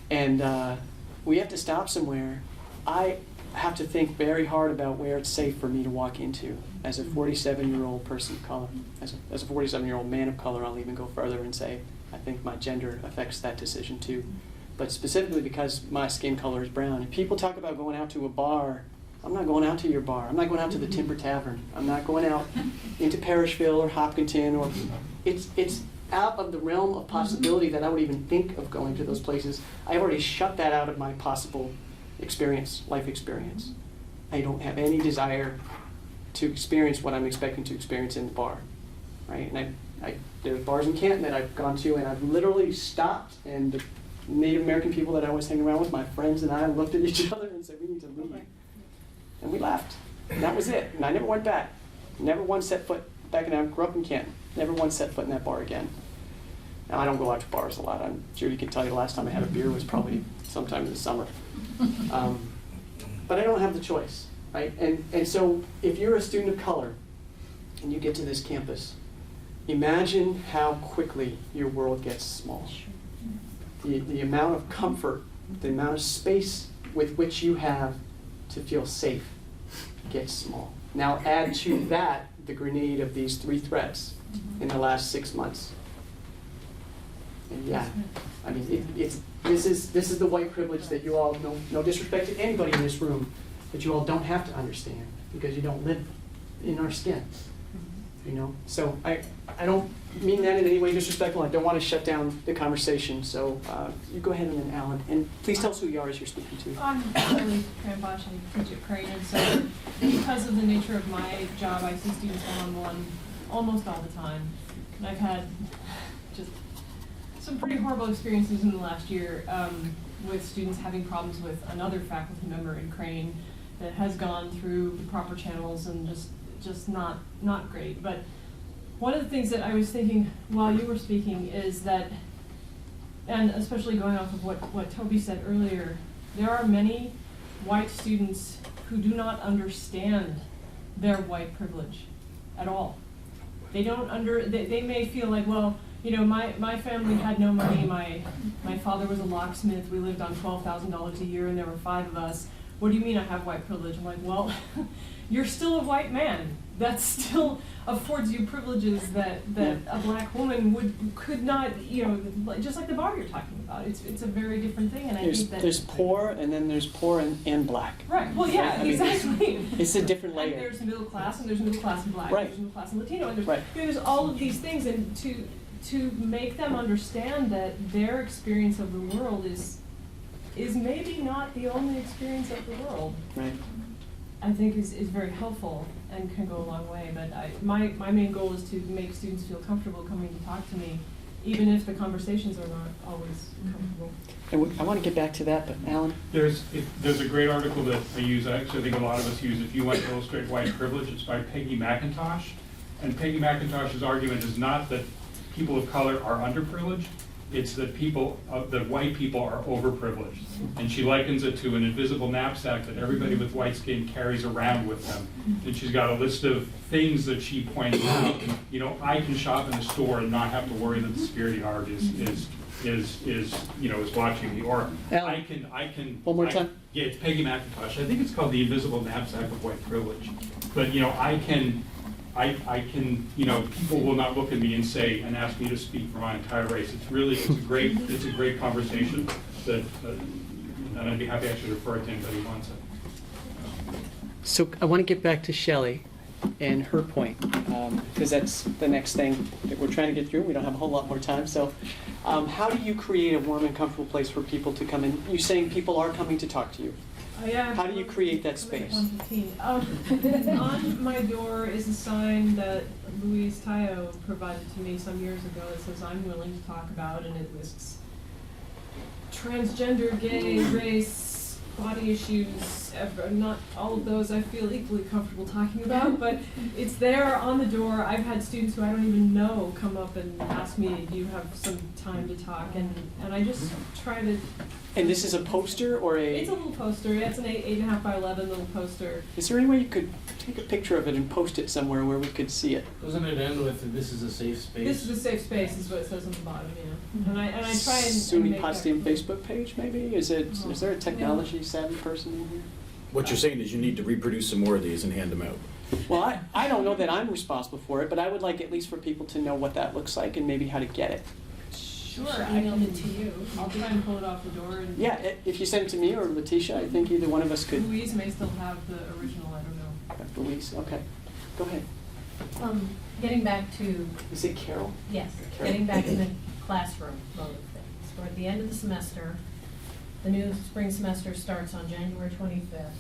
and we have to stop somewhere, I have to think very hard about where it's safe for me to walk into as a 47-year-old person of color. As a 47-year-old man of color, I'll even go further and say I think my gender affects that decision too. But specifically because my skin color is brown. And people talk about going out to a bar. I'm not going out to your bar. I'm not going out to the Timber Tavern. I'm not going out into Parishville or Hopkinton. Or it's out of the realm of possibility that I would even think of going to those places. I've already shut that out of my possible experience, life experience. I don't have any desire to experience what I'm expecting to experience in the bar, right? And there's bars in Canton that I've gone to, and I've literally stopped, and the Native American people that I was hanging around with, my friends and I, looked at each other and said, we need to leave. And we left. And that was it. And I never went back. Never once set foot back in, I grew up in Canton. Never once set foot in that bar again. Now, I don't go out to bars a lot. Judy can tell you the last time I had a beer was probably sometime in the summer. But I don't have the choice, right? And so if you're a student of color and you get to this campus, imagine how quickly your world gets small. The amount of comfort, the amount of space with which you have to feel safe gets small. Now add to that the grenade of these 3 threats in the last 6 months. And yeah, I mean, this is the white privilege that you all, no disrespect to anybody in this room, that you all don't have to understand because you don't live in our skin. You know, so I don't mean that in any way disrespectful. I don't want to shut down the conversation. So you go ahead and then Alan, and please tell us who you are as you're speaking to. I'm Shirley Crambosh. I teach at Crane, and so because of the nature of my job, I see students one-on-one almost all the time. And I've had just some pretty horrible experiences in the last year with students having problems with another faculty member in Crane that has gone through the proper channels and just not great. But one of the things that I was thinking while you were speaking is that And especially going off of what Toby said earlier, there are many white students who do not understand their white privilege at all. They don't they may feel like, well, you know, my family had no money, my father was a locksmith, we lived on $12,000 a year and there were 5 of us. What do you mean I have white privilege? I'm like, well, you're still a white man. That still affords you privileges that a black woman could not, you know, just like the bar you're talking about. It's a very different thing, and I think that there's poor, and then there's poor and black. right. Well, yeah, I mean, exactly. It's a different layer. And there's middle class, and there's middle class and black, Right. there's middle class and Latino, and there's, Right. you know, there's all of these things, and to make them understand that their experience of the world is maybe not the only experience of the world. Right. I think is very helpful and can go a long way. But my main goal is to make students feel comfortable coming to talk to me, even if the conversations are not always comfortable. And I want to get back to that, but Alan? There's a great article that I use, actually I think a lot of us use, if you want to illustrate white privilege, it's by Peggy Macintosh. And Peggy Macintosh's argument is not that people of color are underprivileged, it's that that white people are overprivileged. And she likens it to an invisible knapsack that everybody with white skin carries around with them. And she's got a list of things that she points out. You know, I can shop in the store and not have to worry that the security guard is watching me. Or Alan, I can. one more time. Yeah, it's Peggy Macintosh. I think it's called The Invisible Knapsack of White Privilege. But, you know, I can, you know, people will not look at me and say, and ask me to speak for my entire race. It's a great conversation that, and I'd be happy actually to refer it to anybody who wants it. So I want to get back to Shelley and her point, because that's the next thing that we're trying to get through. We don't have a whole lot more time. So how do you create a warm and comfortable place for people to come in? You're saying people are coming to talk to you. Yeah, How do you create that space? 1:15. On my door is a sign that Louise Tayo provided to me some years ago that says, "I'm willing to talk about," and it lists transgender, gay, race, body issues. Not all of those I feel equally comfortable talking about, but it's there on the door. I've had students who I don't even know come up and ask me, "Do you have some time to talk?" And I just try to. And this is a poster or a... It's a little poster. Yeah, it's an 8.5 by 11 little poster. Is there any way you could take a picture of it and post it somewhere where we could see it? Doesn't it end with, "This is a safe space"? This is a safe space, is what it says on the bottom, yeah. And I try and SUNY make that Potsdam clear. Facebook page, maybe? Is there a technology savvy person in here? What you're saying is you need to reproduce some more of these and hand them out. Well, I don't know that I'm responsible for it, but I would like at least for people to know what that looks like and maybe how to get it. Sure, I emailed it to you. I'll try and pull it off the door. And Yeah, if you send it to me or Letitia, I think either one of us could. Louise may still have the original, I don't know. Louise, okay. Go ahead. Getting back to, Is it Carol? yes, Carol. getting back in the classroom mode of things. We're at the end of the semester. The new spring semester starts on January 25th.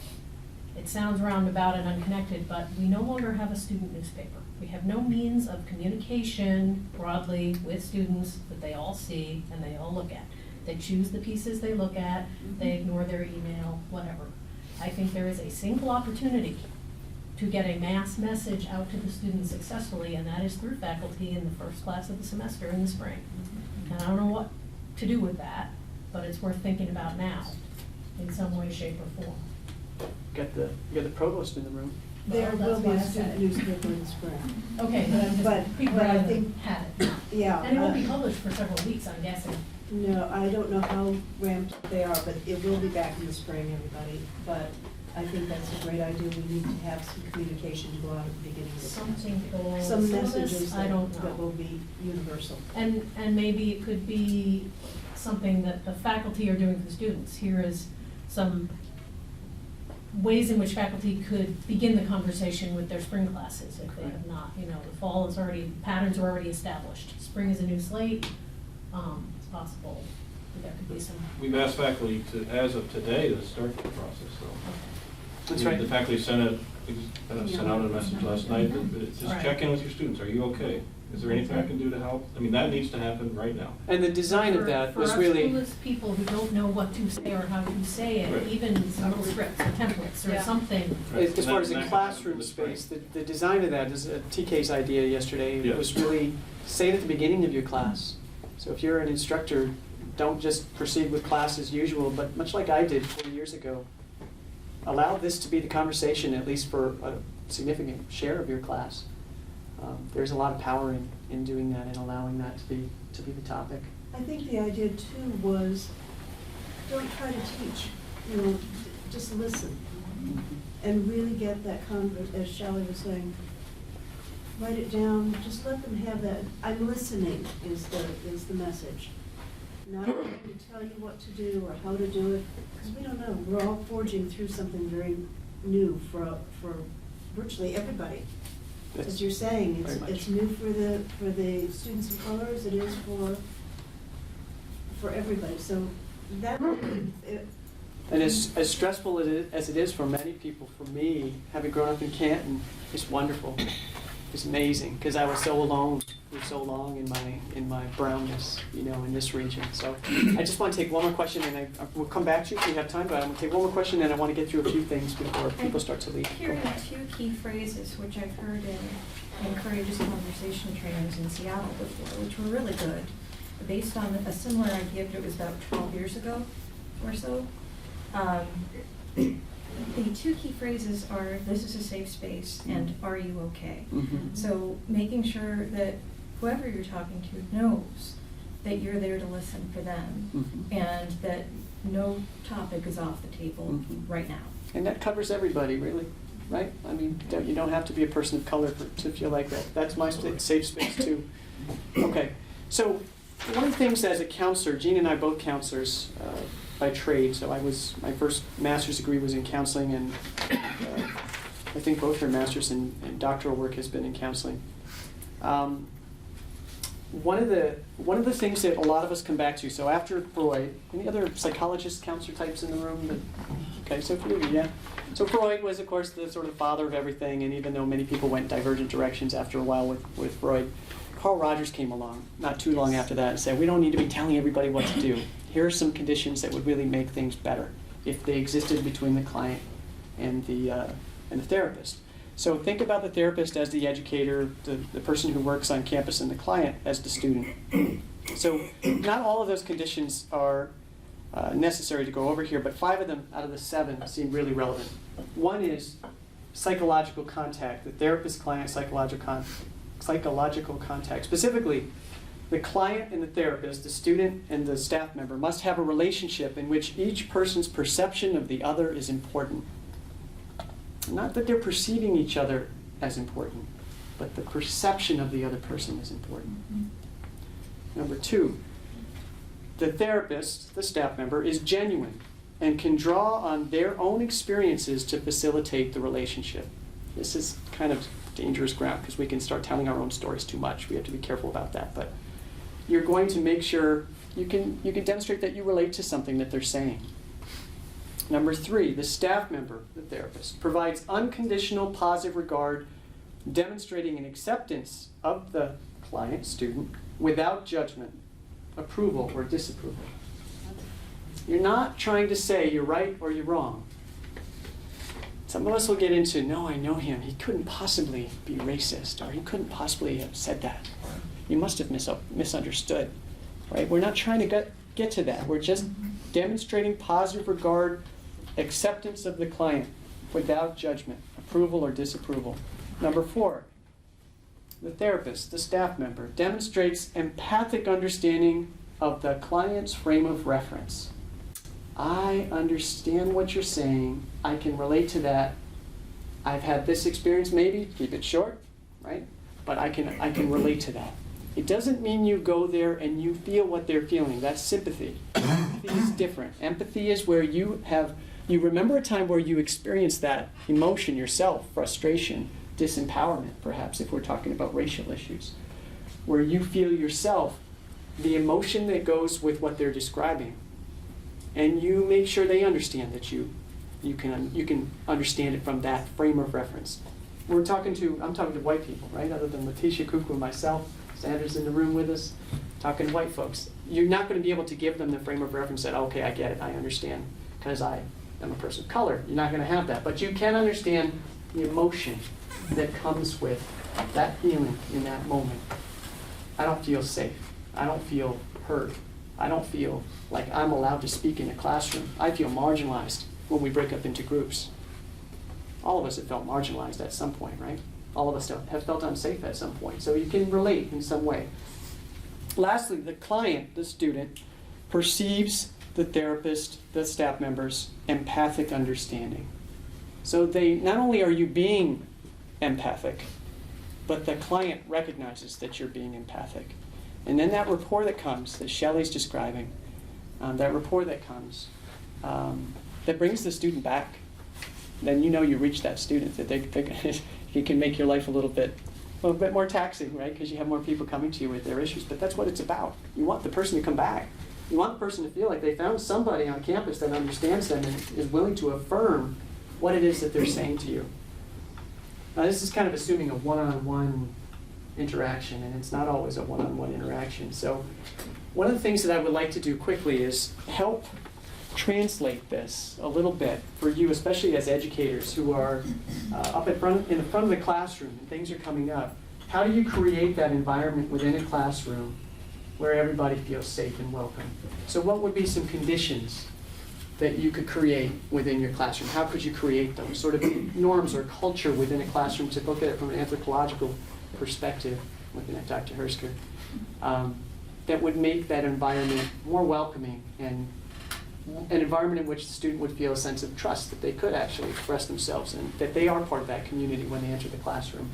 It sounds roundabout and unconnected, but we no longer have a student newspaper. We have no means of communication broadly with students that they all see and they all look at. They choose the pieces they look at, they ignore their email, whatever. I think there is a single opportunity to get a mass message out to the students successfully, and that is through faculty in the first class of the semester in the spring. And I don't know what to do with that, but it's worth thinking about now in some way, shape, or form. You got the provost in the room. There Well, will be a that's why I student said newspaper in the spring. Okay, but I'm just, people but I rather think- had it. Yeah. And it won't be published for several weeks, I'm guessing. No, I don't know how ramped up they are, but it will be back in the spring, everybody. But I think that's a great idea. We need to have some communication to go out at the beginning of the semester. Something goes, Some some of messages this, I don't that will know. be universal. And maybe it could be something that the faculty are doing for the students. Here is some ways in which faculty could begin the conversation with their spring classes if they have not. You know, the fall is already, patterns are already established. Spring is a new slate. It's possible that there could be some. We've asked faculty to, as of today, to start the process, so. That's right. The faculty sent out a message last night that just Right. check in with your students. Are you okay? Is there anything I can do to help? I mean, that needs to happen right now. And the design of that was For really... our schoolless people who don't know what to say or how to say it, Right. even some little scripts or templates or Yeah. something. As far as the That- classroom that- space, the design of that is TK's idea yesterday. Yeah. Was really say it at the beginning of your class. So if you're an instructor, don't just proceed with class as usual, but much like I did 4 years ago, allow this to be the conversation, at least for a significant share of your class. There's a lot of power in doing that and allowing that to be the topic. I think the idea too was, don't try to teach, just listen. And really get that as Shelley was saying, write it down, just let them have that, I'm listening is the message. Not going to tell you what to do or how to do it, because we don't know. We're all forging through something very new for virtually everybody. As you're saying, it's new for the students of color as it is for everybody. So that and as stressful as it is for many people, for me, having grown up in Canton, it's wonderful. It's amazing because I was so alone for so long in my brownness, in this region. So I just want to take one more question, and we'll come back to you if we have time. But I'm going to take one more question, and I want to get through a few things before people start to leave. Hearing two key phrases, which I've heard in Courageous Conversation trainings in Seattle before, which were really good, based on a similar idea, but it was about 12 years ago or so. The two key phrases are, this is a safe space, and are you okay? Mm-hmm. So making sure that whoever you're talking to knows that you're there to listen for them, mm-hmm. and that no topic is off the table mm-hmm. right now. And that covers everybody, really, right? I mean, you don't have to be a person of color to feel like that. That's my safe space, too. Okay, so one of the things as a counselor, Jean and I both counselors by trade, so my first master's degree was in counseling, and I think both her master's and doctoral work has been in counseling. One of the things that a lot of us come back to, so after Freud, any other psychologist, counselor types in the room? Okay, so for you, yeah. So Freud was, of course, the sort of father of everything, and even though many people went divergent directions after a while with Freud, Carl Rogers came along not too long after that and said, we don't need to be telling everybody what to do. Here are some conditions that would really make things better if they existed between the client and the therapist. So think about the therapist as the educator, the person who works on campus, and the client as the student. So not all of those conditions are necessary to go over here, but 5 of them out of the 7 seem really relevant. One is psychological contact, the therapist-client psychological contact. Specifically, the client and the therapist, the student and the staff member, must have a relationship in which each person's perception of the other is important. Not that they're perceiving each other as important, but the perception of the other person is important. Mm-hmm. Number 2, the therapist, the staff member, is genuine and can draw on their own experiences to facilitate the relationship. This is kind of dangerous ground because we can start telling our own stories too much. We have to be careful about that. But you're going to make sure you can demonstrate that you relate to something that they're saying. Number 3, the staff member, the therapist, provides unconditional positive regard, demonstrating an acceptance of the client, student, without judgment, approval, or disapproval. You're not trying to say you're right or you're wrong. Some of us will get into, no, I know him. He couldn't possibly be racist, or he couldn't possibly have said that. You must have misunderstood. Right? We're not trying to get to that. We're just demonstrating positive regard, acceptance of the client without judgment, approval or disapproval. Number 4, the therapist, the staff member, demonstrates empathic understanding of the client's frame of reference. I understand what you're saying. I can relate to that. I've had this experience, maybe, keep it short, right? But I can relate to that. It doesn't mean you go there and you feel what they're feeling. That's sympathy. Empathy is different. Empathy is where you remember a time where you experienced that emotion yourself, frustration, disempowerment, perhaps, if we're talking about racial issues, where you feel yourself the emotion that goes with what they're describing, and you make sure they understand that you can understand it from that frame of reference. I'm talking to white people, right? Other than Letitia Kuku and myself, Sanders in the room with us, talking to white folks. You're not going to be able to give them the frame of reference that, okay, I get it, I understand, because I am a person of color. You're not going to have that. But you can understand the emotion that comes with that feeling in that moment. I don't feel safe. I don't feel heard. I don't feel like I'm allowed to speak in a classroom. I feel marginalized when we break up into groups. All of us have felt marginalized at some point, right? All of us have felt unsafe at some point. So you can relate in some way. Lastly, the client, the student, perceives the therapist, the staff members, empathic understanding. So they, not only are you being empathic, but the client recognizes that you're being empathic. And then that rapport that comes, that Shelley's describing, that rapport that comes, that brings the student back. Then you know you reach that student, that it can make your life a little bit more taxing, right? Because you have more people coming to you with their issues. But that's what it's about. You want the person to come back. You want the person to feel like they found somebody on campus that understands them and is willing to affirm what it is that they're saying to you. Now, this is kind of assuming a one-on-one interaction, and it's not always a one-on-one interaction. So one of the things that I would like to do quickly is help translate this a little bit for you, especially as educators who are up in the front of the classroom and things are coming up. How do you create that environment within a classroom where everybody feels safe and welcome? So what would be some conditions that you could create within your classroom? How could you create those sort of norms or culture within a classroom, to look at it from an anthropological perspective, looking at Dr. Hersker, that would make that environment more welcoming and an environment in which the student would feel a sense of trust that they could actually express themselves and that they are part of that community when they enter the classroom.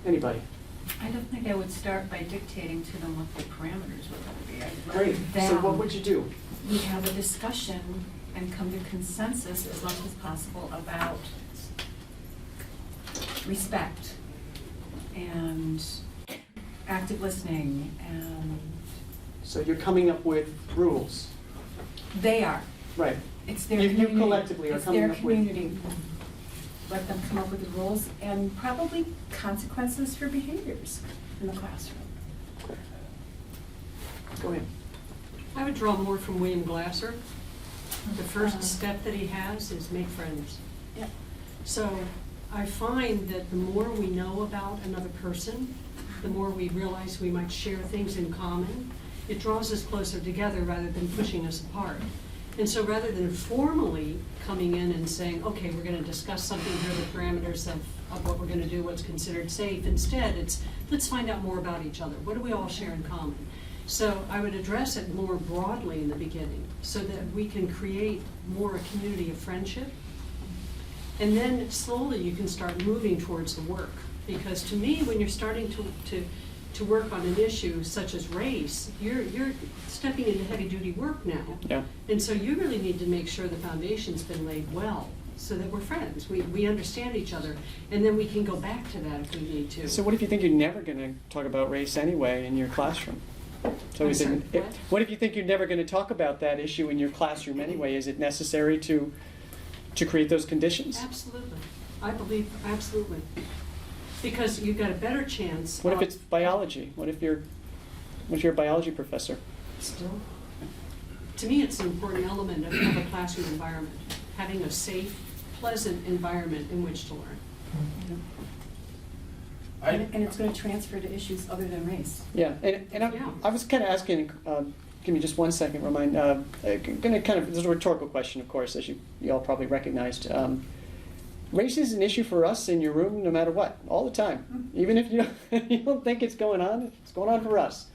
Anybody? I don't think I would start by dictating to them what the parameters were going to be. I'd Great. let So them- what would you do? We have a discussion and come to consensus as much as possible about respect and active listening, and So you're coming up with rules. they are. Right. It's their You community. collectively are It's coming their up with. community. Let them come up with the rules and probably consequences for behaviors in the classroom. Go ahead. I would draw more from William Glasser. The first step that he has is make friends. Yeah. So I find that the more we know about another person, the more we realize we might share things in common. It draws us closer together rather than pushing us apart. And so rather than formally coming in and saying, okay, we're gonna discuss something, here are the parameters of what we're gonna do, what's considered safe, instead it's, let's find out more about each other. What do we all share in common? So I would address it more broadly in the beginning so that we can create more a community of friendship. And then slowly you can start moving towards the work. Because to me, when you're starting to work on an issue such as race, you're stepping into heavy-duty work now. Yeah. And so you really need to make sure the foundation's been laid well so that we're friends. We understand each other, and then we can go back to that if we need to. So what if you think you're never going to talk about race anyway in your classroom? So I'm is sorry, it, what? what if you think you're never going to talk about that issue in your classroom anyway? Is it necessary to create those conditions? Absolutely. I believe, absolutely. Because you've got a better chance. What if of- it's biology? What if you're a biology professor? Still, to me, it's an important element of a classroom environment, having a safe, pleasant environment in which to learn. And it's going to transfer to issues other than race. Yeah, and I was kind of asking, give me just one second, remind, going to kind of, this is a rhetorical question, of course, as you all probably recognized. Race is an issue for us in your room no matter what, all the time. Even if you don't think it's going on for us,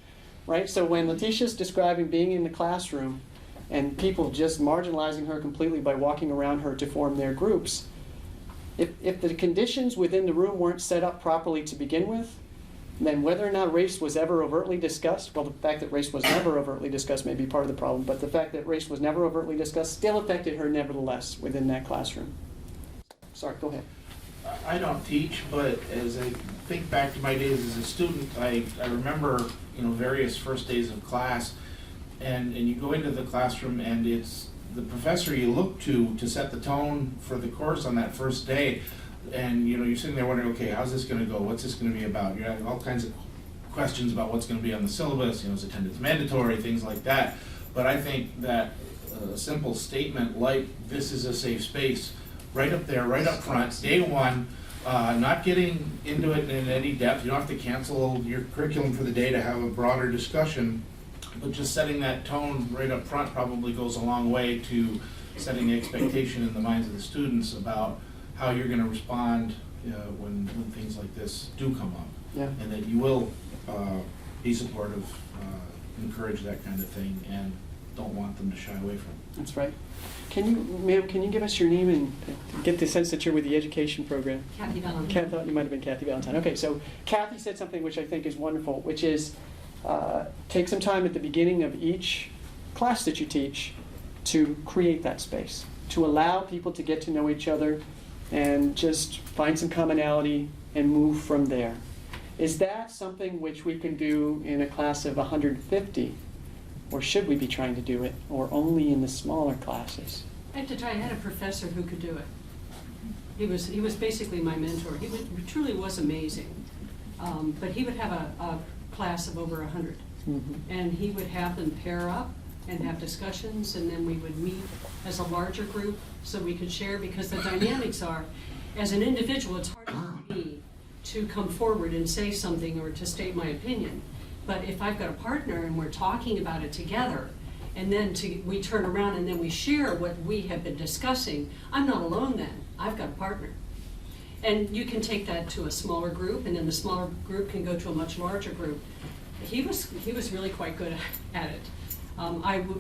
right? So when Letitia's describing being in the classroom and people just marginalizing her completely by walking around her to form their groups, if the conditions within the room weren't set up properly to begin with, then whether or not race was ever overtly discussed, well, the fact that race was never overtly discussed may be part of the problem, but the fact that race was never overtly discussed still affected her nevertheless within that classroom. Sorry, go ahead. I don't teach, but as I think back to my days as a student, I remember, various first days of class, and you go into the classroom and it's the professor you look to set the tone for the course on that first day, and you're sitting there wondering, okay, how's this going to go? What's this going to be about? You're having all kinds of questions about what's going to be on the syllabus, is attendance mandatory, things like that. But I think that a simple statement like, this is a safe space, right up there, right up front, day one, not getting into it in any depth. You don't have to cancel your curriculum for the day to have a broader discussion, but just setting that tone right up front probably goes a long way to setting the expectation in the minds of the students about how you're gonna respond when things like this do come up. Yeah. And that you will be supportive, encourage that kind of thing, and don't want them to shy away from it. That's right. Ma'am, can you give us your name and get the sense that you're with the education program? Kathy Valentine. I thought you might have been Kathy Valentine. Okay, so Kathy said something which I think is wonderful, which is take some time at the beginning of each class that you teach to create that space, to allow people to get to know each other and just find some commonality and move from there. Is that something which we can do in a class of 150? Or should we be trying to do it, or only in the smaller classes? I have to tell you, I had a professor who could do it. He was basically my mentor. He truly was amazing. But he would have a class of over 100. Mm-hmm. And he would have them pair up and have discussions, and then we would meet as a larger group so we could share, because the dynamics are, as an individual, it's hard for me to come forward and say something or to state my opinion. But if I've got a partner and we're talking about it together, and then we turn around and then we share what we have been discussing, I'm not alone then. I've got a partner. And you can take that to a smaller group, and then the smaller group can go to a much larger group. He was really quite good at it.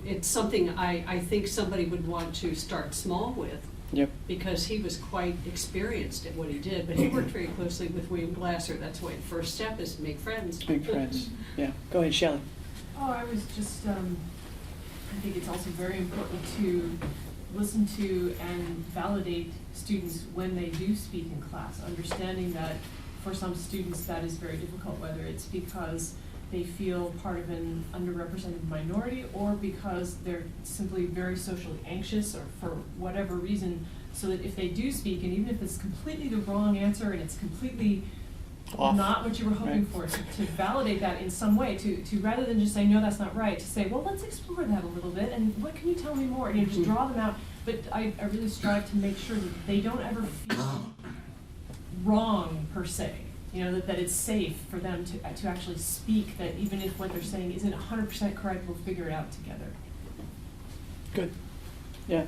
It's something I think somebody would want to start small with. Yep. Because he was quite experienced at what he did, but he worked very closely with William Glasser. That's why the first step is to make friends. Make friends. Yeah. Go ahead, Shelley. Oh, I was just, I think it's also very important to listen to and validate students when they do speak in class, understanding that for some students that is very difficult, whether it's because they feel part of an underrepresented minority or because they're simply very socially anxious or for whatever reason, so that if they do speak, and even if it's completely the wrong answer and it's completely Off. not what you were hoping for, to validate that in some way, to rather than just say, no, that's not right, to say, well, let's explore that a little bit, and what can you tell me more? You know, just draw them out. But I really strive to make sure that they don't ever feel wrong, per se. You know, that it's safe for them to actually speak, that even if what they're saying isn't 100% correct, we'll figure it out together. Good. Yeah.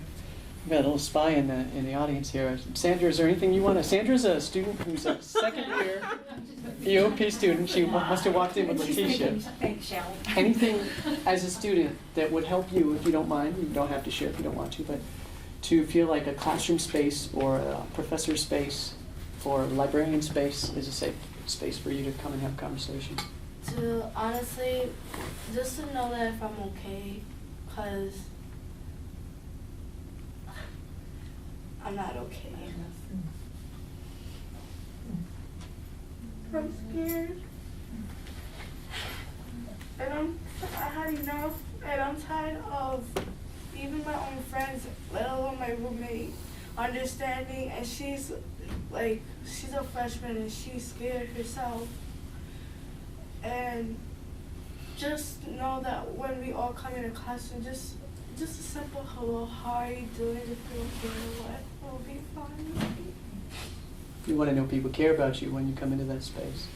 We've got a little spy in the audience here. Sandra, is there anything you want to? Sandra's a student who's a second year EOP student. She must have walked in with Letitia. Anything as a student that would help you, if you don't mind, you don't have to share if you don't want to, but to feel like a classroom space or a professor space or librarian space is a safe space for you to come and have conversation? To honestly, just to know that if I'm okay, because I'm not okay. I'm scared. And I had enough, and I'm tired of even my own friends, let alone my roommate, understanding, and she's a freshman and she's scared herself. And just know that when we all come in a classroom, just a simple hello, how are you doing, if you're okay or what, will be fine. You want to know people care about you when you come into that space.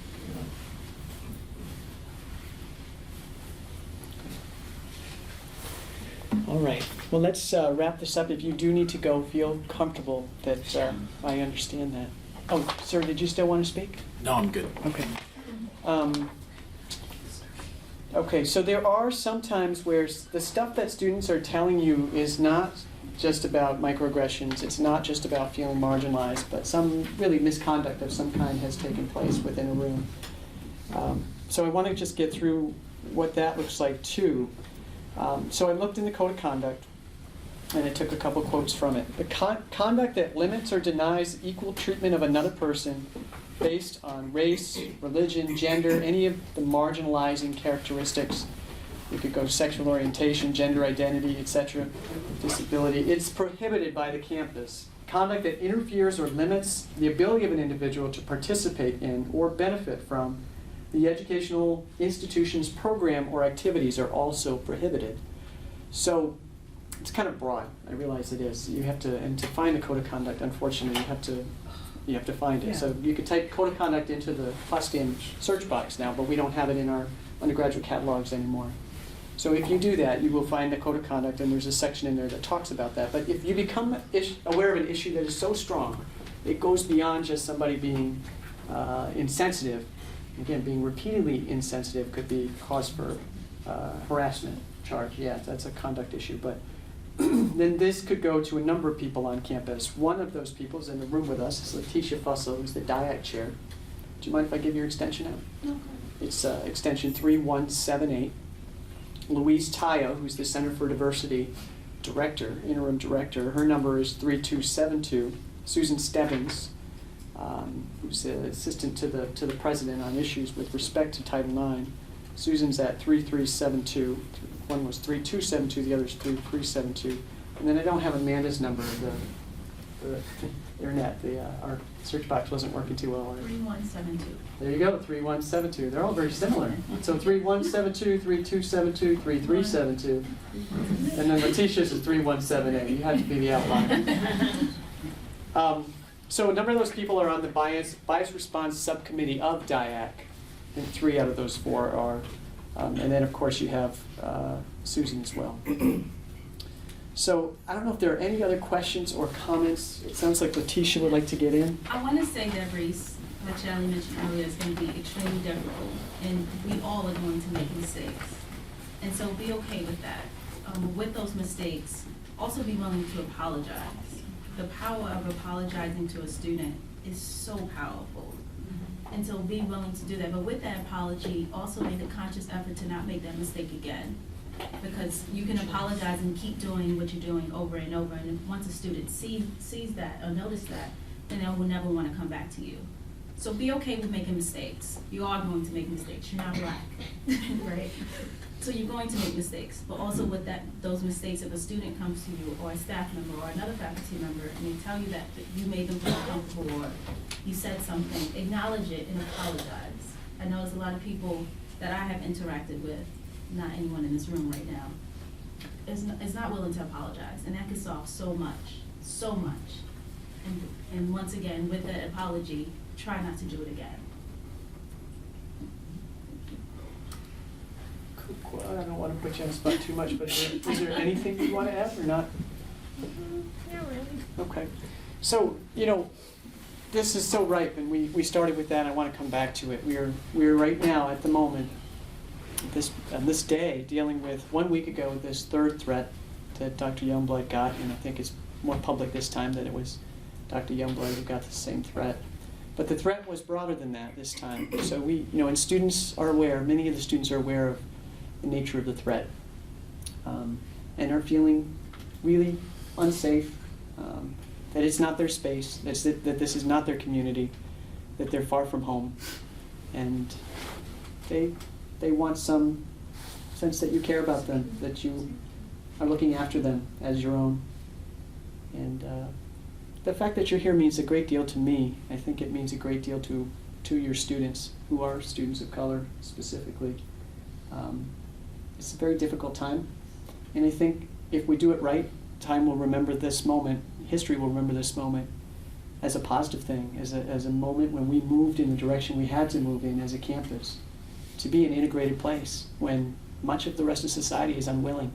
All right. Well, let's wrap this up. If you do need to go, feel comfortable that I understand that. Oh, sir, did you still want to speak? No, I'm good. Okay. Okay, so there are some times where the stuff that students are telling you is not just about microaggressions, it's not just about feeling marginalized, but some really misconduct of some kind has taken place within a room. So I want to just get through what that looks like too. So I looked in the Code of Conduct, and I took a couple quotes from it. The conduct that limits or denies equal treatment of another person based on race, religion, gender, any of the marginalizing characteristics. We could go to sexual orientation, gender identity, etc., disability. It's prohibited by the campus. Conduct that interferes or limits the ability of an individual to participate in or benefit from the educational institution's program or activities are also prohibited. So it's kind of broad. I realize it is. You have to, and to find the Code of Conduct, unfortunately, you have to find it. Yeah. So you could type Code of Conduct into the Potsdam search box now, but we don't have it in our undergraduate catalogs anymore. So if you do that, you will find the code of conduct, and there's a section in there that talks about that. But if you become aware of an issue that is so strong, it goes beyond just somebody being insensitive. Again, being repeatedly insensitive could be cause for harassment charge. Yeah, that's a conduct issue. But then this could go to a number of people on campus. One of those people is in the room with us. Is Letitia Fussell, who's the DIAC chair. Do you mind if I give your extension out? No. It's extension 3178. Louise Tayo, who's the Center for Diversity director, interim director, her number is 3272. Susan Stebbins, who's the assistant to the president on issues with respect to Title IX. Susan's at 3372. One was 3272, the other is 3372. And then I don't have Amanda's number. The internet, our search box wasn't working too well. 3172. There you go, 3172. They're all very similar. So 3172, 3272, 3372. And then Letitia's is 3178. You have to be the outlier. So a number of those people are on the bias response subcommittee of DIAC. I think 3 out of those 4 are. And then, of course, you have Susan as well. So I don't know if there are any other questions or comments. It sounds like Letitia would like to get in. I want to say that, Reese, what Charlie mentioned earlier, is going to be extremely difficult, and we all are going to make mistakes. And so be okay with that. With those mistakes, also be willing to apologize. The power of apologizing to a student is so powerful. And so be willing to do that. But with that apology, also make a conscious effort to not make that mistake again. Because you can apologize and keep doing what you're doing over and over. And if once a student sees that or notice that, then they will never want to come back to you. So be okay with making mistakes. You are going to make mistakes. You're not black, right? So you're going to make mistakes. But also with those mistakes, if a student comes to you or a staff member or another faculty member and they tell you that you made them feel uncomfortable or you said something, acknowledge it and apologize. I know there's a lot of people that I have interacted with, not anyone in this room right now, is not willing to apologize. And that can solve so much, so much. And once again, with that apology, try not to do it again. Cool. I don't want to put you on the spot too much, but is there anything you want to add or not? Not really. Okay. So, this is so ripe, and we started with that. I want to come back to it. We're right now at the moment, on this day, dealing with 1 week ago this third threat that Dr. Youngblood got, and I think it's more public this time that it was Dr. Youngblood who got the same threat. But the threat was broader than that this time. So and students are aware, many of the students are aware of the nature of the threat, and are feeling really unsafe, that it's not their space, that this is not their community, that they're far from home, and they want some sense that you care about them, that you are looking after them as your own. And the fact that you're here means a great deal to me. I think it means a great deal to your students, who are students of color specifically. It's a very difficult time, and I think if we do it right, time will remember this moment, history will remember this moment as a positive thing, as a moment when we moved in the direction we had to move in as a campus, to be an integrated place when much of the rest of society is unwilling.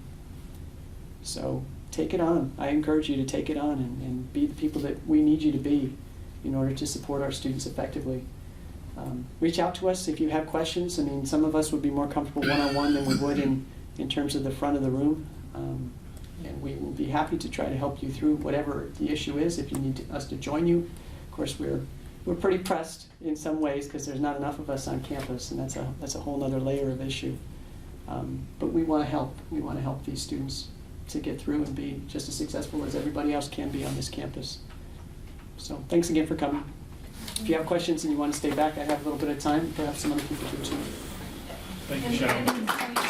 So take it on. I encourage you to take it on and be the people that we need you to be in order to support our students effectively. Reach out to us if you have questions. I mean, some of us would be more comfortable one-on-one than we would in terms of the front of the room. And we will be happy to try to help you through whatever the issue is. If you need us to join you, of course, we're pretty pressed in some ways because there's not enough of us on campus, and that's a whole other layer of issue. But we want to help. We want to help these students to get through and be just as successful as everybody else can be on this campus. So thanks again for coming. If you have questions and you want to stay back, I have a little bit of time. Perhaps some other people do too. Thank you, Sharon.